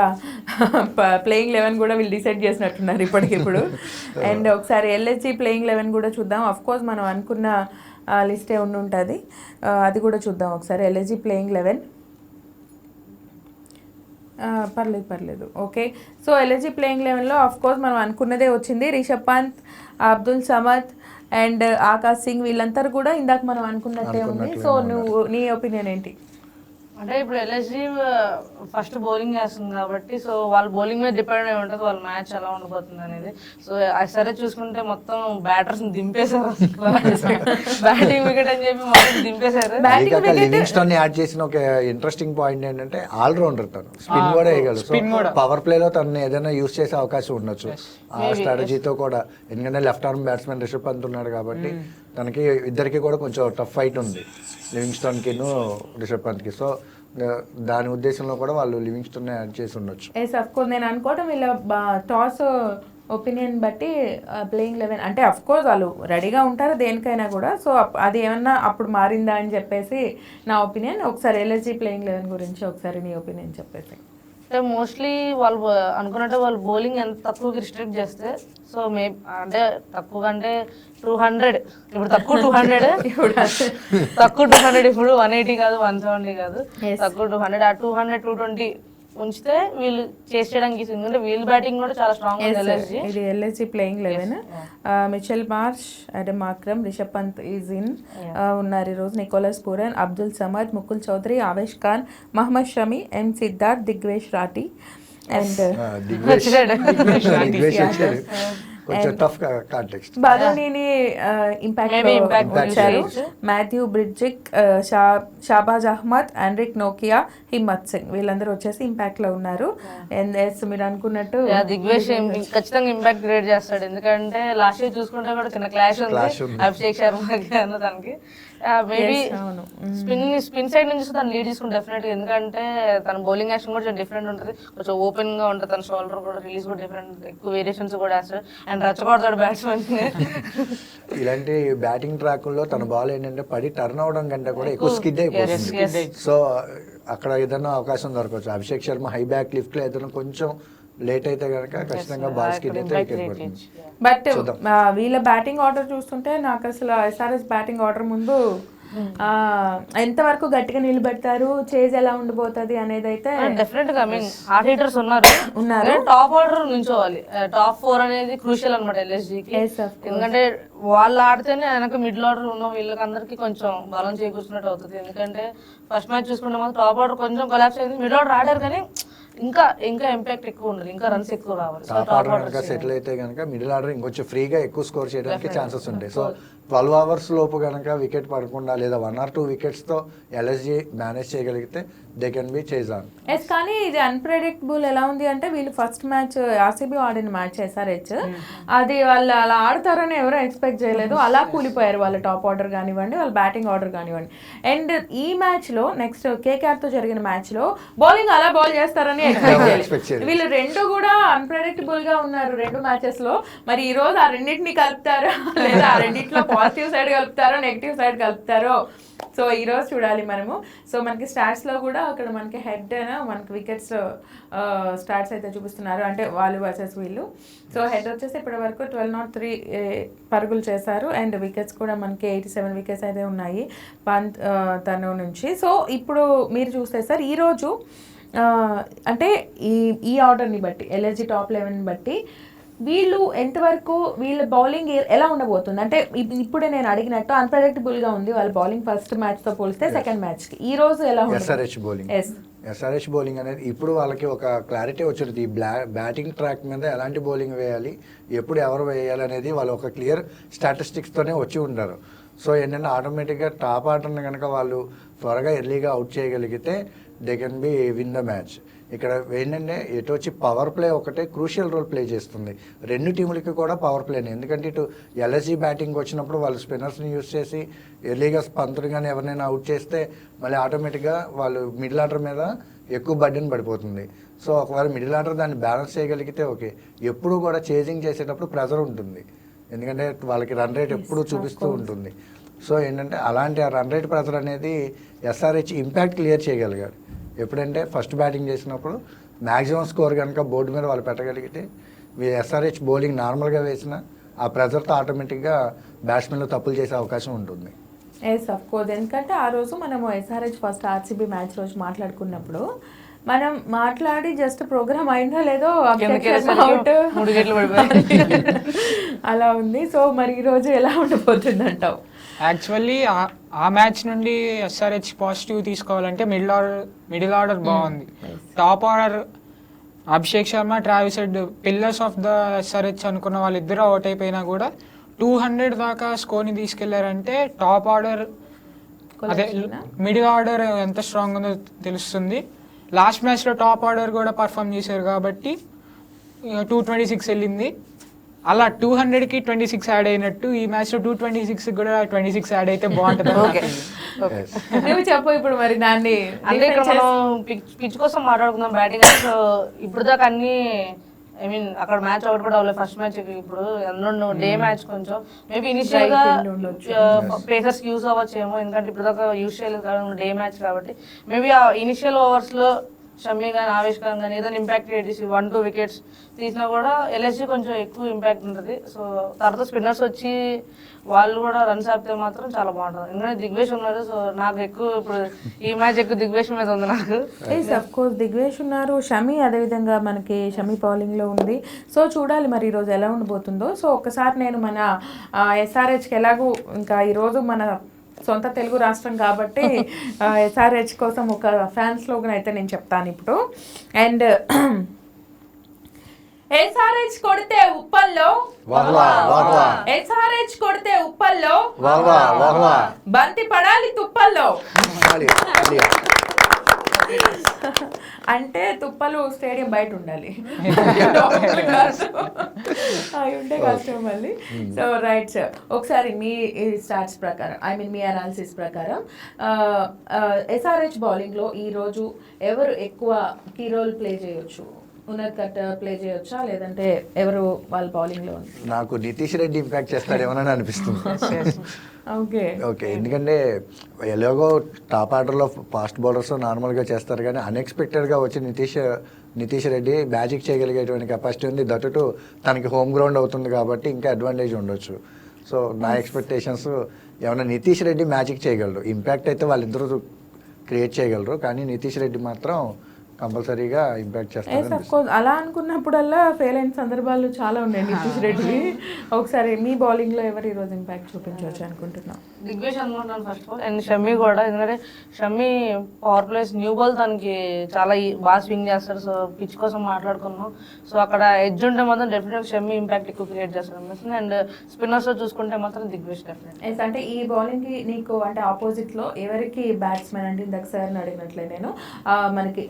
ప్లేయింగ్ 11 కూడా వీళ్ళు డిసైడ్ చేసినట్టున్నారు ఇప్పటికిప్పుడు. అండ్ ఒకసారి ఎల్ఎస్జి ప్లేయింగ్ 11 కూడా చూద్దాం. అఫ్ కోర్స్ మనం అనుకున్న లిస్టే ఉంటుంది, అది కూడా చూద్దాం ఒకసారి. ఎల్ఎస్జి ప్లేయింగ్ 11 పర్లేదు ఓకే. సో ఎల్ఎస్జి ప్లేయింగ్ 11లో ఆఫ్ కోర్స్ మనం అనుకున్నదే వచ్చింది. రిషబ్ పంత్, అబ్దుల్ సమద్ అండ్ ఆకాష్ సింగ్ వీళ్ళందరూ కూడా ఇందాక మనం అనుకున్నట్టే ఉంది. సో నువ్వు నీ ఒపీనియన్ ఏంటి? అంటే ఇప్పుడు ఎల్ఎస్జి ఫస్ట్ బౌలింగ్ చేస్తుంది కాబట్టి సో వాళ్ళ బౌలింగ్ మీద డిపెండ్ అయి ఉంటుంది వాళ్ళ మ్యాచ్ ఎలా ఉండబోతుంది అనేది. సో సరే చూసుకుంటే మొత్తం బ్యాటర్స్ దింపేశారు, బ్యాటింగ్ వికెట్ అని చెప్పి మొత్తం దింపేశారు. లివింగ్స్టన్ యాడ్ చేసిన ఒక ఇంట్రెస్టింగ్ పాయింట్ ఏంటంటే ఆల్రౌండర్ తను, స్పిన్ కూడా వేయగలరు. పవర్ ప్లేలో తను ఏదైనా యూస్ చేసే అవకాశం ఉండొచ్చు ఆ స్ట్రాటజీతో కూడా. ఎందుకంటే left arm batsmen Rishabh Pant ఉన్నాడు కాబట్టి తనకి ఇద్దరికి కూడా కొంచెం టఫ్ ఫైట్ ఉంది, లివింగ్స్టన్కి రిషబ్ పంత్కి. సో దాని ఉద్దేశంలో కూడా వాళ్ళు లివింగ్స్టన్ యాడ్ చేసి ఉండొచ్చు. ఎస్ అఫ్ కోర్స్ నేను అనుకోవటం వీళ్ళ టాస్ ఒపీనియన్ బట్టి ప్లేయింగ్ 11 అంటే అఫ్ కోర్స్ వాళ్ళు రెడీగా ఉంటారు దేనికైనా కూడా. సో అది ఏమన్నా అప్పుడు మారిందా అని చెప్పేసి నా ఒపీనియన్. ఒకసారి ఎల్ఎస్జి ప్లేయింగ్ 11 గురించి ఒకసారి నీ ఒపీనియన్ చెప్పేసి. అంటే మోస్ట్లీ వాళ్ళు అనుకున్నట్టు వాళ్ళు బౌలింగ్ ఎంత తక్కువకి రిస్ట్రిక్ట్ చేస్తే సో అంటే తక్కువ అంటే 200 ఇప్పుడు తక్కువ 200 తక్కువ 200 ఇప్పుడు 180 కాదు 170 కాదు తక్కువ 200 ఆ 200 220 ఉంచితే వీళ్ళు చేసేయడానికి. ఎందుకంటే వీల్ బ్యాటింగ్ కూడా చాలా స్ట్రాంగ్ ఉంది. ఇది LSG playing 11. Mitchell Marsh, Aiden Markram, Rishabh Pant is in ఉన్నారు ఈరోజు. Nicholas Pooran, Abdul Samad, Mukul Choudhary, Avesh Khan, Mohammed Shami, M Siddharth, Digvesh Rathi and బదోనీని ఇంపాక్ట్ వచ్చారు. Matthew Breetzke, Shahbaz Ahmed, Anrich నోకియా, హిమ్మత్ సింగ్ వీళ్ళందరూ వచ్చేసి ఇంపాక్ట్ లో ఉన్నారు. మీరు అనుకున్నట్టు దిగ్వేష్ ఖచ్చితంగా ఇంపాక్ట్ క్రియేట్ చేస్తాడు. ఎందుకంటే లాస్ట్ ఇయర్ చూసుకుంటే కూడా చిన్న క్లాష్ ఉంది అభిషేక్ శర్మకి అన్న దానికి. మేబీ స్పిన్ సైడ్ నుంచి తను లీడ్ తీసుకుంటే డెఫినెట్, ఎందుకంటే తన బౌలింగ్ యాక్షన్ కూడా డిఫరెంట్ ఉంటుంది, కొంచెం ఓపెన్ గా ఉంటుంది. తన షోల్డర్ కూడా రిలీజ్ కూడా డిఫరెంట్, ఎక్కువ వేరియేషన్స్ కూడా వేస్తాడు అండ్ రచ్చగొడతాడు బ్యాట్స్మెన్. ఇలాంటి బ్యాటింగ్ ట్రాకుల్లో తన బాల్ ఏంటంటే పడి టర్న్ అవడం కంటే కూడా ఎక్కువ స్కిడ్ అయిపోతుంది. సో అక్కడ ఏదైనా అవకాశం దొరకవచ్చు. Abhishek Sharma high back lift లో ఏదైనా కొంచెం లేట్ అయితే కనుక ఖచ్చితంగా బాల్ స్కిడ్ అయితే వికెట్ పడుతుంది. బట్ వీళ్ళ బ్యాటింగ్ ఆర్డర్ చూస్తుంటే నాకు అసలు ఎస్ఆర్ఎస్ బ్యాటింగ్ ఆర్డర్ ముందు ఎంతవరకు గట్టిగా నిలబెడతారు, చేజ్ ఎలా ఉండిపోతుంది అనేది అయితే డెఫినెట్ గా హార్డ్ హిట్టర్స్ ఉన్నారు. టాప్ ఆర్డర్ నుంచోవాలి. టాప్ 4 అనేది క్రూషియల్ అనమాట ఎల్ఎస్జికి. ఎందుకంటే వాళ్ళు ఆడితేనే వెనక మిడిల్ ఆర్డర్ ఉన్న వీళ్ళకందరికి కొంచెం బలం చేకూర్చున్నట్టు అవుతుంది. ఎందుకంటే ఫస్ట్ మ్యాచ్ చూసుకుంటే మాత్రం టాప్ ఆర్డర్ కొంచెం కొలాప్స్ అయింది, మిడిల్ ఆర్డర్ ఆడారు కానీ ఇంకా ఇంపాక్ట్ ఎక్కువ ఉండదు, ఇంకా రన్స్ ఎక్కువ రావాలి. టాప్ ఆర్డర్ సెటిల్ అయితే కనుక మిడిల్ ఆర్డర్ ఇంకొంచెం ఫ్రీగా ఎక్కువ స్కోర్ చేయడానికి ఛాన్సెస్ ఉంటాయి. సో 12 అవర్స్ లోపు కనుక వికెట్ పడకుండా లేదా 1 or 2 వికెట్స్తో ఎల్ఎస్జి మేనేజ్ చేయగలిగితే they can be chase on. Yes కానీ ఇది అన్ప్రెడిక్టబుల్ ఎలా ఉంది అంటే వీళ్ళు ఫస్ట్ మ్యాచ్ ఆర్సీబీ ఆడిన మ్యాచ్ ఎస్ఆర్హెచ్, అది వాళ్ళు అలా ఆడతారని ఎవరో ఎక్స్పెక్ట్ చేయలేదు. అలా కూలిపోయారు వాళ్ళ టాప్ ఆర్డర్ కానివ్వండి, వాళ్ళ బ్యాటింగ్ ఆర్డర్ కానివ్వండి. అండ్ ఈ మ్యాచ్లో నెక్స్ట్ కేకేఆర్తో జరిగిన మ్యాచ్లో బౌలింగ్ అలా బౌల్ చేస్తారని ఎక్స్పెక్ట్ చేయలేదు. వీళ్ళు రెండు కూడా అన్ప్రెడిక్టబుల్ గా ఉన్నారు 2 మ్యాచెస్లో. మరి ఈ రోజు ఆ రెండింటిని కలుపుతారా లేదా ఆ రెండింటిలో పాజిటివ్ సైడ్ కలుపుతారో నెగిటివ్ సైడ్ కలుపుతారో సో ఈరోజు చూడాలి మనము. సో మనకి స్టాట్స్లో కూడా అక్కడ మనకి హెడ్ మనకి వికెట్స్ స్టాట్స్ అయితే చూపిస్తున్నారు, అంటే వాళ్ళు వర్సెస్ వీళ్ళు. సో హెడ్ వచ్చేసి ఇప్పటి వరకు 1203 పరుగులు చేశారు అండ్ వికెట్స్ కూడా మనకి 87 వికెట్స్ అయితే ఉన్నాయి పంత్ తను నుంచి. సో ఇప్పుడు మీరు చూస్తే సార్ ఈరోజు అంటే ఈ ఆర్డర్ని బట్టి ఎల్ఎస్జి టాప్ 11 బట్టి వీళ్ళు ఎంతవరకు వీళ్ళ బౌలింగ్ ఎలా ఉండబోతుంది అంటే ఇప్పుడే నేను అడిగినట్టు అన్ప్రెడిక్టబుల్గా ఉంది వాళ్ళ బౌలింగ్ ఫస్ట్ మ్యాచ్తో పోలిస్తే సెకండ్ మ్యాచ్కి ఈ రోజు ఎలా ఉంది ఎస్ఆర్హెచ్ బౌలింగ్ అనేది ఇప్పుడు వాళ్ళకి ఒక క్లారిటీ వచ్చింది. ఈ బ్యాటింగ్ ట్రాక్ మీద ఎలాంటి బౌలింగ్ వేయాలి, ఎప్పుడు ఎవరు వేయాలి అనేది వాళ్ళు ఒక క్లియర్ స్టాటిస్టిక్స్తోనే వచ్చి ఉంటారు. సో ఏంటంటే ఆటోమేటిక్గా టాప్ ఆర్డర్ని కనుక వాళ్ళు త్వరగా ఎర్లీగా అవుట్ చేయగలిగితే they can B win the match. ఇక్కడ ఏంటంటే ఎటు వచ్చి పవర్ ప్లే ఒకటే క్రూషియల్ రోల్ ప్లే చేస్తుంది రెండు టీములకి కూడా పవర్ ప్లేని. ఎందుకంటే ఇటు ఎల్ఎస్జీ బ్యాటింగ్ వచ్చినప్పుడు వాళ్ళు స్పిన్నర్స్ని యూజ్ చేసి ఎర్లీగా పంతులు కానీ ఎవరినైనా అవుట్ చేస్తే మళ్ళీ ఆటోమేటిక్గా వాళ్ళు మిడిల్ ఆర్డర్ మీద ఎక్కువ బర్డెన్ పడిపోతుంది. సో ఒకవేళ మిడిల్ ఆర్డర్ దాన్ని బ్యాలెన్స్ చేయగలిగితే ఓకే. ఎప్పుడు కూడా చేజింగ్ చేసేటప్పుడు ప్రెజర్ ఉంటుంది, ఎందుకంటే వాళ్ళకి రన్ రేట్ ఎప్పుడు చూపిస్తూ ఉంటుంది. సో ఏంటంటే అలాంటి ఆ రన్ రేట్ ప్రెజర్ అనేది ఎస్ఆర్హెచ్ ఇంపాక్ట్ క్లియర్ చేయగలిగాడు. ఎప్పుడంటే ఫస్ట్ బ్యాటింగ్ చేసినప్పుడు మ్యాక్సిమం స్కోర్ కనుక బోర్డు మీద వాళ్ళు పెట్టగలిగితే ఎస్ఆర్హెచ్ బౌలింగ్ నార్మల్గా వేసిన ఆ ప్రెజర్తో ఆటోమేటిక్గా బ్యాట్స్మెన్లు తప్పులు చేసే అవకాశం ఉంటుంది. ఎస్ అఫ్ కోర్స్, ఎందుకంటే ఆ రోజు మనము ఎస్ఆర్హెచ్ ఫస్ట్ ఆర్సీబీ మ్యాచ్ రోజు మాట్లాడుకున్నప్పుడు మనం మాట్లాడి జస్ట్ ప్రోగ్రామ్ అయిందో లేదో అలా ఉంది. సో మరి ఈరోజు ఎలా ఉండబోతుంది అంటావు? యాక్చువల్లీ ఆ మ్యాచ్ నుండి ఎస్ఆర్హెచ్ పాజిటివ్ తీసుకోవాలంటే మిడిల్ ఆర్డర్ బాగుంది. Top order Abhishek Sharma, Travis head pillars of the SRH అనుకున్న వాళ్ళిద్దరూ అవుట్ అయిపోయినా కూడా 200 దాకా స్కోర్ని తీసుకెళ్లారంటే టాప్ ఆర్డర్ అదే మిడిల్ ఆర్డర్ ఎంత స్ట్రాంగ్ ఉందో తెలుస్తుంది. లాస్ట్ మ్యాచ్లో టాప్ ఆర్డర్ కూడా పర్ఫామ్ చేశారు కాబట్టి 226 వెళ్ళింది. అలా 200కి 26 యాడ్ అయినట్టు ఈ మ్యాచ్లో 226 కూడా 26 యాడ్ అయితే బాగుంటుంది. నువ్వు చెప్పు ఇప్పుడు మరి దాన్ని. అంటే ఇక్కడ మనం పిచ్ కోసం మాట్లాడుకుందాం బ్యాటింగ్. సో ఇప్పుడు దాకా అన్ని ఐ మీన్ అక్కడ మ్యాచ్ ఒకటి కూడా అవ్వలేదు ఫస్ట్ మ్యాచ్. ఇప్పుడు ఎన్నో డే మ్యాచ్ కొంచెం మేబీ ఇనిషియల్ గా పేసర్స్ యూస్ అవ్వచ్చేమో, ఎందుకంటే ఇప్పుడు దాకా యూస్ చేయలేదు కాబట్టి డే మ్యాచ్ కాబట్టి. మేబీ ఆ ఇనిషియల్ ఓవర్స్ లో షమ్మి కానీ ఆవేష్ ఖాన్ కానీ ఏదైనా ఇంపాక్ట్ క్రియేట్ చేసి 1-2 వికెట్స్ తీసినా కూడా ఎల్ఎస్జీ కొంచెం ఎక్కువ ఇంపాక్ట్ ఉంటుంది. సో తర్వాత స్పిన్నర్స్ వచ్చి వాళ్ళు కూడా రన్స్ ఆపితే మాత్రం చాలా బాగుంటుంది. ఎందుకంటే దిగ్వేష్ ఉన్నారు. సో నాకు ఎక్కువ ఇప్పుడు ఈ మ్యాచ్ ఎక్కువ దిగ్వేష్ మీద ఉంది నాకు. అఫ్ కోర్స్ దిగ్వేష్ ఉన్నారు, షమి అదేవిధంగా మనకి షమి బౌలింగ్లో ఉంది. సో చూడాలి మరి ఈరోజు ఎలా ఉండబోతుందో. సో ఒక్కసారి నేను మన ఎస్ఆర్హెచ్కి ఎలాగూ ఇంకా ఈరోజు మన సొంత తెలుగు రాష్ట్రం కాబట్టి ఎస్ఆర్హెచ్ కోసం ఒక ఫ్యాన్ స్లోగన్ అయితే నేను చెప్తాను ఇప్పుడు. అండ్ ఎస్ఆర్హెచ్ కొడితే ఉప్పల్లో, ఎస్ఆర్హెచ్ కొడితే ఉప్పల్లో, బంతి పడాలి తుప్పల్లో. అంటే తుప్పలు స్టేడియం బయట ఉండాలి, అవి ఉంటే కష్టం మళ్ళీ. సో రైట్ సార్, ఒకసారి మీ స్టాట్స్ ప్రకారం ఐ మీన్ మీ అనాలిసిస్ ప్రకారం ఎస్ఆర్హెచ్ బౌలింగ్లో ఈరోజు ఎవరు ఎక్కువ కీ రోల్ ప్లే చేయొచ్చు? ఉనర్ కట్ ప్లే చేయొచ్చా, లేదంటే ఎవరు వాళ్ళ బౌలింగ్లో? నాకు నితీష్ రెడ్డి ఇంపాక్ట్ చేస్తాడేమోనని అనిపిస్తుంది. ఓకే, ఎందుకంటే ఎలాగో టాప్ ఆర్డర్లో ఫాస్ట్ బౌలర్స్ నార్మల్గా చేస్తారు, కానీ అన్ఎక్స్పెక్టెడ్గా వచ్చి నితీష్ రెడ్డి మ్యాజిక్ చేయగలిగేటువంటి కెపాసిటీ ఉంది. దట్టు తనకి హోమ్ గ్రౌండ్ అవుతుంది కాబట్టి ఇంకా అడ్వాంటేజ్ ఉండొచ్చు. సో నా ఎక్స్పెక్టేషన్స్ ఏమైనా నితీష్ రెడ్డి మ్యాజిక్ చేయగలరు, ఇంపాక్ట్ అయితే వాళ్ళిద్దరూ క్రియేట్ చేయగలరు, కానీ నితీష్ రెడ్డి మాత్రం కంపల్సరీగా ఇంపాక్ట్ చేస్తారు. అలా అనుకున్నప్పుడల్లా ఫెయిల్ అయిన సందర్భాలు చాలా ఉన్నాయి నితీష్ రెడ్డి. ఒకసారి మీ బౌలింగ్ లో ఎవరు ఈరోజు ఇంపాక్ట్ చూపించవచ్చు అనుకుంటున్నాం? దిగ్వేష్ అనుకుంటున్నాను first of all. And Shammi కూడా, ఎందుకంటే Shammi power place new ball తనకి చాలా బాగా స్వింగ్ చేస్తారు. సో పిచ్ కోసం మాట్లాడుకున్నాం. సో అక్కడ ఎడ్జ్ ఉంటే మాత్రం డెఫినెట్గా షమ్మి ఇంపాక్ట్ ఎక్కువ క్రియేట్ చేస్తారు అనిపిస్తుంది. అండ్ స్పిన్నర్స్ చూసుకుంటే మాత్రం దిగ్వేష్ డెఫినెట్. అంటే ఈ బౌలింగ్ కి నీకు అంటే ఆపోజిట్ లో ఎవరికి బ్యాట్స్మెన్ అంటే ఇందాక సార్ అడిగినట్లే నేను మనకి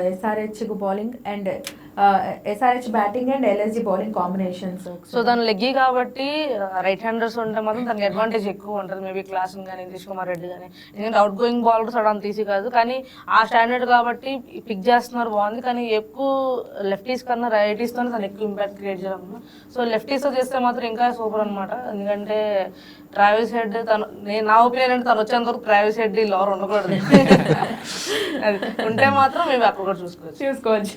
SRH bowling and SRH batting and LSG bowling combinations. So దాని లెగ్గి కాబట్టి రైట్ హ్యాండర్స్ ఉంటే మాత్రం దానికి అడ్వాంటేజ్ ఎక్కువ ఉంటుంది. మేబీ క్లాసన్ కానీ నితీష్ కుమార్ రెడ్డి కానీ, ఎందుకంటే అవుట్ గోయింగ్ బౌలర్స్ అలా అంత ఈజీ కాదు, కానీ ఆ స్టాండర్డ్ కాబట్టి పిక్ చేస్తున్నారు, బాగుంది. కానీ ఎక్కువ లెఫ్టీస్ కన్నా రైటీస్తోనే తను ఎక్కువ ఇంపాక్ట్ క్రియేట్ చేయాలన్నా. సో లెఫ్టీస్తో చేస్తే మాత్రం ఇంకా సూపర్ అనమాట. ఎందుకంటే ట్రావిస్ హెడ్ నా ఒపీనియన్ అంటే తను వచ్చేంత వరకు ట్రావిస్ హెడ్ లోవర్ ఉండకూడదు. అది ఉంటే మాత్రం మేము అక్కడ కూడా చూసుకోవచ్చు.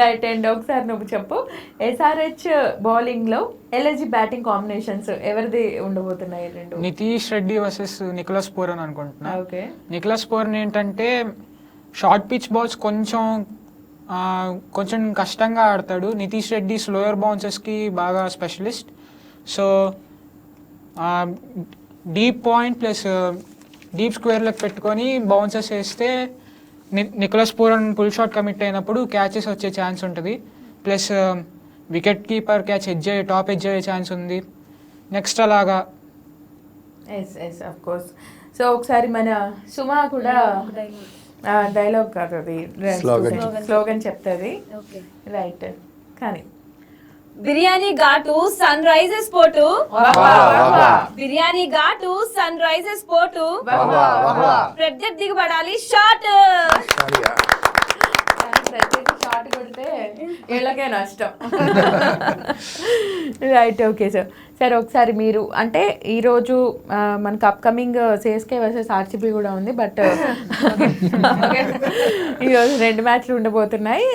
రైట్. అండ్ ఒకసారి నువ్వు చెప్పు, ఎస్ఆర్హెచ్ బౌలింగ్ లో ఎల్ఎస్జీ బ్యాటింగ్ కాంబినేషన్స్ ఎవరిది ఉండబోతున్నాయి? రెండు Nitish Reddy versus Nicholas Pooran అనుకుంటున్నా. ఓకే, నికోలస్ పూరన్ ఏంటంటే షార్ట్ పిచ్ బాల్స్ కొంచెం కష్టంగా ఆడతాడు. నితీష్ రెడ్డి స్లోయర్ బౌన్సెస్కి బాగా specialist. So deep point plus deep స్క్వేర్లకు పెట్టుకొని బౌన్సెస్ వేస్తే Nicholas Pooran pull shot commit అయినప్పుడు క్యాచెస్ వచ్చే ఛాన్స్ ఉంటుంది. Plus wicket keeper catch top edge అయ్యే ఛాన్స్ ఉంది. నెక్స్ట్ అలాగా. Yes of course. సో ఒకసారి మన సుమా కూడా డైలాగ్ కాదు అది, Slogan. స్లోగన్ చెప్తుంది. ఓకే. రైట్ కానీ బిర్యానీ ఘాటు సన్ రైజర్స్ పోటు, వాహ్. బిర్యానీ ఘాటు సన్ రైజర్స్ పోటు, ప్రత్యర్థి దిగబడాలి షాట్. ప్రత్యేక షాట్ కొడితే వీళ్ళకే నష్టం. Right, okay sir. సరే ఒకసారి మీరు అంటే ఈరోజు మనకు అప్కమింగ్ సిఎస్కే వర్సెస్ ఆర్సీబీ కూడా ఉంది, బట్ ఈరోజు 2 మ్యాచ్లు ఉండబోతున్నాయి.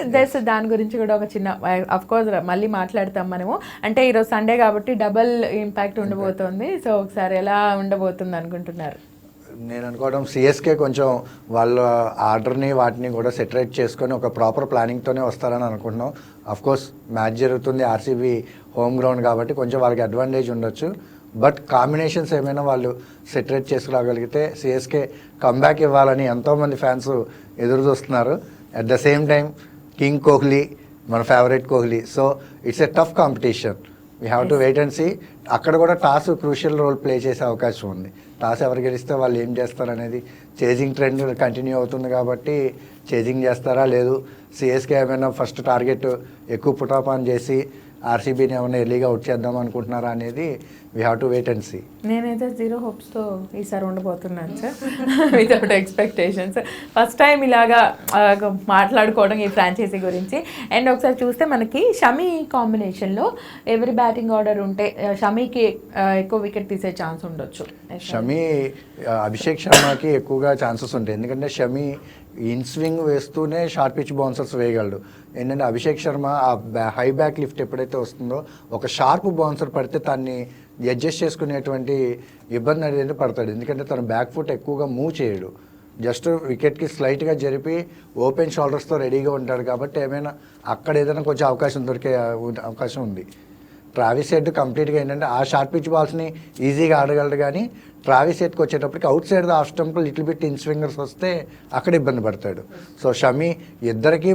దాని గురించి కూడా ఒక చిన్న అఫ్ కోర్స్ మళ్ళీ మాట్లాడతాం మనము. అంటే ఈరోజు సండే కాబట్టి డబుల్ ఇంపాక్ట్ ఉండబోతుంది. సో ఒకసారి ఎలా ఉండబోతుంది అనుకుంటున్నారు? నేను అనుకోవడం సిఎస్కే కొంచెం వాళ్ళ ఆర్డర్ని వాటిని కూడా సెటరేట్ చేసుకొని ఒక ప్రాపర్ ప్లానింగ్తోనే వస్తారని అనుకుంటున్నాం. కోర్స్ మ్యాచ్ జరుగుతుంది ఆర్సీబీ హోమ్ గ్రౌండ్ కాబట్టి కొంచెం వాళ్ళకి అడ్వాంటేజ్ ఉండొచ్చు. బట్ కాంబినేషన్స్ ఏమైనా వాళ్ళు సెటరేట్ చేసుకురాగలిగితే సిఎస్కే కంబ్యాక్ ఇవ్వాలని ఎంతోమంది ఫ్యాన్స్ ఎదురు చూస్తున్నారు. At the same time king Kohli, మన favourite Kohli. So it's a tough competition. We have to wait and see. అక్కడ కూడా టాస్ క్రూషియల్ రోల్ ప్లే చేసే అవకాశం ఉంది. టాస్ ఎవరు గెలిస్తే వాళ్ళు ఏం చేస్తారు అనేది చేజింగ్ ట్రెండ్ కంటిన్యూ అవుతుంది కాబట్టి చేజింగ్ చేస్తారా లేదు సిఎస్కే ఏమైనా ఫస్ట్ టార్గెట్ ఎక్కువ పుటాప్ ఆన్ చేసి ఆర్సీబీని ఏమైనా ఎర్లీగా అవుట్ చేద్దాం అనుకుంటున్నారా అనేది we have to wait and see. నేనైతే 0 హోప్స్తో ఈసారి ఉండబోతున్నాను sir, without expectations. First time ఇలాగా మాట్లాడుకోవడం ఈ ఫ్రాంచైజీ గురించి. అండ్ ఒకసారి చూస్తే మనకి షమీ కాంబినేషన్లో ఎవరి బ్యాటింగ్ ఆర్డర్ ఉంటే షమీకి ఎక్కువ వికెట్ తీసే ఛాన్స్ ఉండొచ్చు. షమీ, అభిషేక్ శర్మకి ఎక్కువగా ఛాన్సెస్ ఉంటాయి. ఎందుకంటే షమీ ఇన్ స్వింగ్ వేస్తూనే షార్ట్ పిచ్ బౌన్సర్స్ వేయగలడు. ఏంటంటే అభిషేక్ శర్మ ఆ హై బ్యాక్ లిఫ్ట్ ఎప్పుడైతే వస్తుందో ఒక షార్ప్ బౌన్సర్ పడితే దాన్ని అడ్జస్ట్ చేసుకునేటువంటి ఇబ్బంది అనేది పడతాడు. ఎందుకంటే తన బ్యాక్ ఫుట్ ఎక్కువగా మూవ్ చేయడు, జస్ట్ వికెట్కి స్లైట్గా జరిపి ఓపెన్ షోల్డర్స్తో రెడీగా ఉంటాడు. కాబట్టి ఏమైనా అక్కడ ఏదైనా కొంచెం అవకాశం దొరికే అవకాశం ఉంది. ట్రావిస్ హెడ్ కంప్లీట్గా ఏంటంటే ఆ షార్ట్ పిచ్ బాల్స్ని ఈజీగా ఆడగలడు. కానీ ట్రావిస్ హెడ్కి వచ్చేటప్పటికి outside the off stump little bit in swingers వస్తే అక్కడ ఇబ్బంది పడతాడు. సో షమీ ఇద్దరికి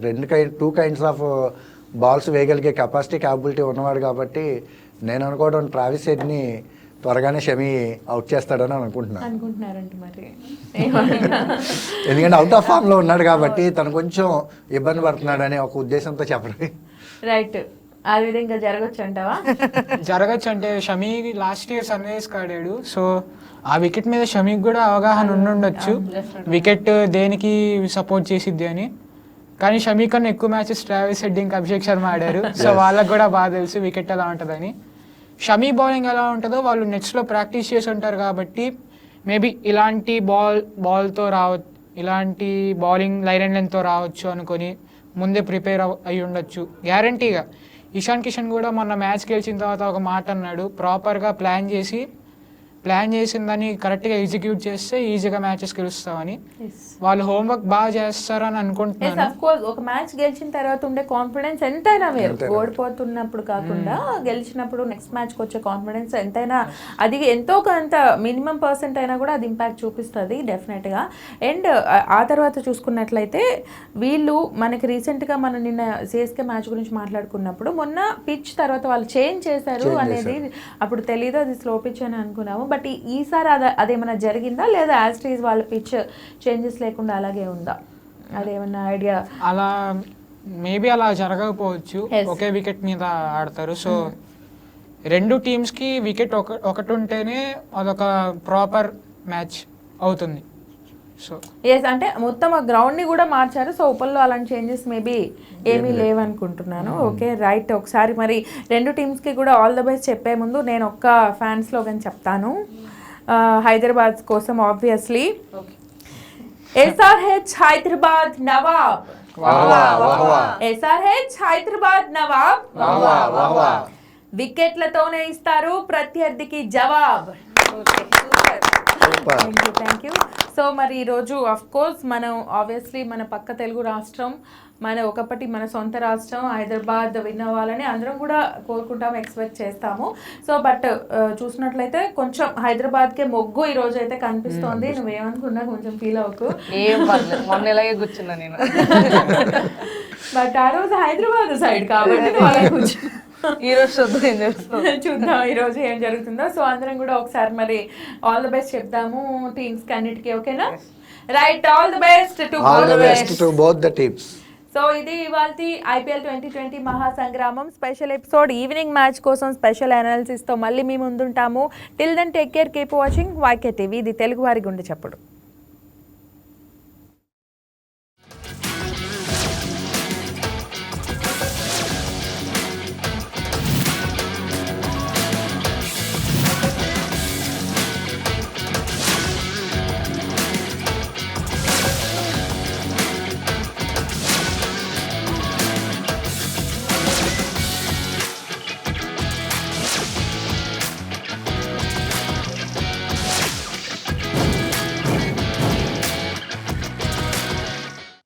2 కైండ్స్ ఆఫ్ బాల్స్ వేయగలిగే కెపాసిటీ క్యాపబిలిటీ ఉన్నవాడు కాబట్టి నేను అనుకోవడం ట్రావిస్ హెడ్ని త్వరగానే షమీ అవుట్ చేస్తాడని అనుకుంటున్నారంటే మరి ఎందుకంటే అవుట్ ఆఫ్ ఫామ్లో ఉన్నాడు కాబట్టి తను కొంచెం ఇబ్బంది పడుతున్నాడనే ఒక ఉద్దేశంతో చెప్పడం. రైట్, ఆ విధంగా జరగచ్చు అంటావా? జరగచ్చు అంటే షమీ లాస్ట్ ఇయర్ సన్ రైజర్స్కి ఆడాడు. సో ఆ వికెట్ మీద షమీకి కూడా అవగాహన ఉండుండొచ్చు, వికెట్ దేనికి సపోర్ట్ చేసిద్ది అని. కానీ షమీ కన్నా ఎక్కువ మ్యాచెస్ ట్రావిస్ హెడ్ ఇంకా అభిషేక్ శర్మ ఆడారు. సో వాళ్ళకి కూడా బాగా తెలుసు వికెట్ ఎలా ఉంటుందని. షమీ బౌలింగ్ ఎలా ఉంటుందో వాళ్ళు నెట్స్లో ప్రాక్టీస్ చేసి ఉంటారు కాబట్టి మేబీ ఇలాంటి బాల్తో ఇలాంటి బౌలింగ్ లైన్ అండ్ లెంత్తో రావచ్చు అనుకొని ముందే ప్రిపేర్ అయి ఉండొచ్చు గ్యారంటీగా. ఇషాన్ కిషన్ కూడా మొన్న మ్యాచ్ గెలిచిన తర్వాత ఒక మాట అన్నాడు, ప్రాపర్గా ప్లాన్ చేసిందని కరెక్ట్గా ఎగ్జిక్యూట్ చేస్తే ఈజీగా మ్యాచెస్ గెలుస్తామని. వాళ్ళు హోంవర్క్ బాగా చేస్తారని అనుకుంటున్నాను. ఒక మ్యాచ్ గెలిచిన తర్వాత ఉండే కాన్ఫిడెన్స్ ఎంతైనా వేరు. ఓడిపోతున్నప్పుడు కాకుండా గెలిచినప్పుడు నెక్స్ట్ మ్యాచ్కి వచ్చే కాన్ఫిడెన్స్ ఎంతైనా అది ఎంతో కొంత మినిమం % అయినా కూడా అది ఇంపాక్ట్ చూపిస్తుంది డెఫినెట్గా. అండ్ ఆ తర్వాత చూసుకున్నట్లయితే వీళ్ళు మనకి రీసెంట్గా మనం నిన్న సిఎస్కే మ్యాచ్ గురించి మాట్లాడుకున్నప్పుడు మొన్న పిచ్ తర్వాత వాళ్ళు చేంజ్ చేశారు అనేది అప్పుడు తెలీదు, అది స్లో పిచ్ అని అనుకున్నాము. బట్ ఈసారి అదేమైనా జరిగిందా లేదా యాజ్ ఇట్ ఈజ్ వాళ్ళ పిచ్ చేంజెస్ లేకుండా అలాగే ఉందా? అదేమన్నా ఐడియా? అలా మేబీ అలా జరగకపోవచ్చు, ఒకే వికెట్ మీద ఆడతారు. సో 2 టీమ్స్కి వికెట్ ఒకటి ఉంటేనే అదొక ప్రాపర్ మ్యాచ్ అవుతుంది. సో ఎస్, అంటే మొత్తం ఆ గ్రౌండ్ని కూడా మార్చారు. సో ఓపెన్లో అలాంటి చేంజెస్ మేబీ ఏమీ లేవనుకుంటున్నాను. ఓకే రైట్, ఒకసారి మరి 2 టీమ్స్కి కూడా ఆల్ ద బెస్ట్ చెప్పే ముందు నేను ఒక్క ఫ్యాన్స్లో కానీ చెప్తాను హైదరాబాద్ కోసం. ఆబ్వియస్లీ ఎస్ఆర్హెచ్ హైదరాబాద్ నవాబ్, ఎస్ఆర్హెచ్ హైదరాబాద్ నవాబ్ వికెట్లతోనే ఇస్తారు ప్రత్యర్థికి జవాబ్. Thank you. సో మరి ఈరోజు అఫ్ కోర్స్ మనం ఆబ్వియస్లీ మన పక్క తెలుగు రాష్ట్రం, ఒకప్పటి మన సొంత రాష్ట్రం హైదరాబాద్ విన్ అవ్వాలని అందరం కూడా కోరుకుంటాము, ఎక్స్పెక్ట్ చేస్తాము. సో బట్ చూసినట్లయితే కొంచెం హైదరాబాద్కే మొగ్గు ఈ రోజు అయితే కనిపిస్తోంది. నువ్వేమనుకున్నా కొంచెం ఫీల్ అవ్వకు, ఏం పర్లేదు, మొన్న ఇలాగే కూర్చున్నా నేను. బట్ ఆ రోజు హైదరాబాద్ సైడ్ కాబట్టి అలా కూర్చున్నా. ఈరోజు చూద్దాం ఈరోజు ఏం జరుగుతుందో. సో అందరం కూడా ఒకసారి మరి ఆల్ ద బెస్ట్ చెప్దాము టీమ్స్కి అన్నిటికీ. ఓకేనా? Right, all the best to all the best to both the teams. So ఇది ఇవాల్టి ఐపీఎల్ 2020 మహాసంగ్రామం స్పెషల్ ఎపిసోడ్. ఈవినింగ్ మ్యాచ్ కోసం స్పెషల్ అనాలిసిస్తో మళ్ళీ మీ ముందుంటాము. Till then take care, keep watching YK TV, ఇది తెలుగు వారి గుండె చప్పుడు.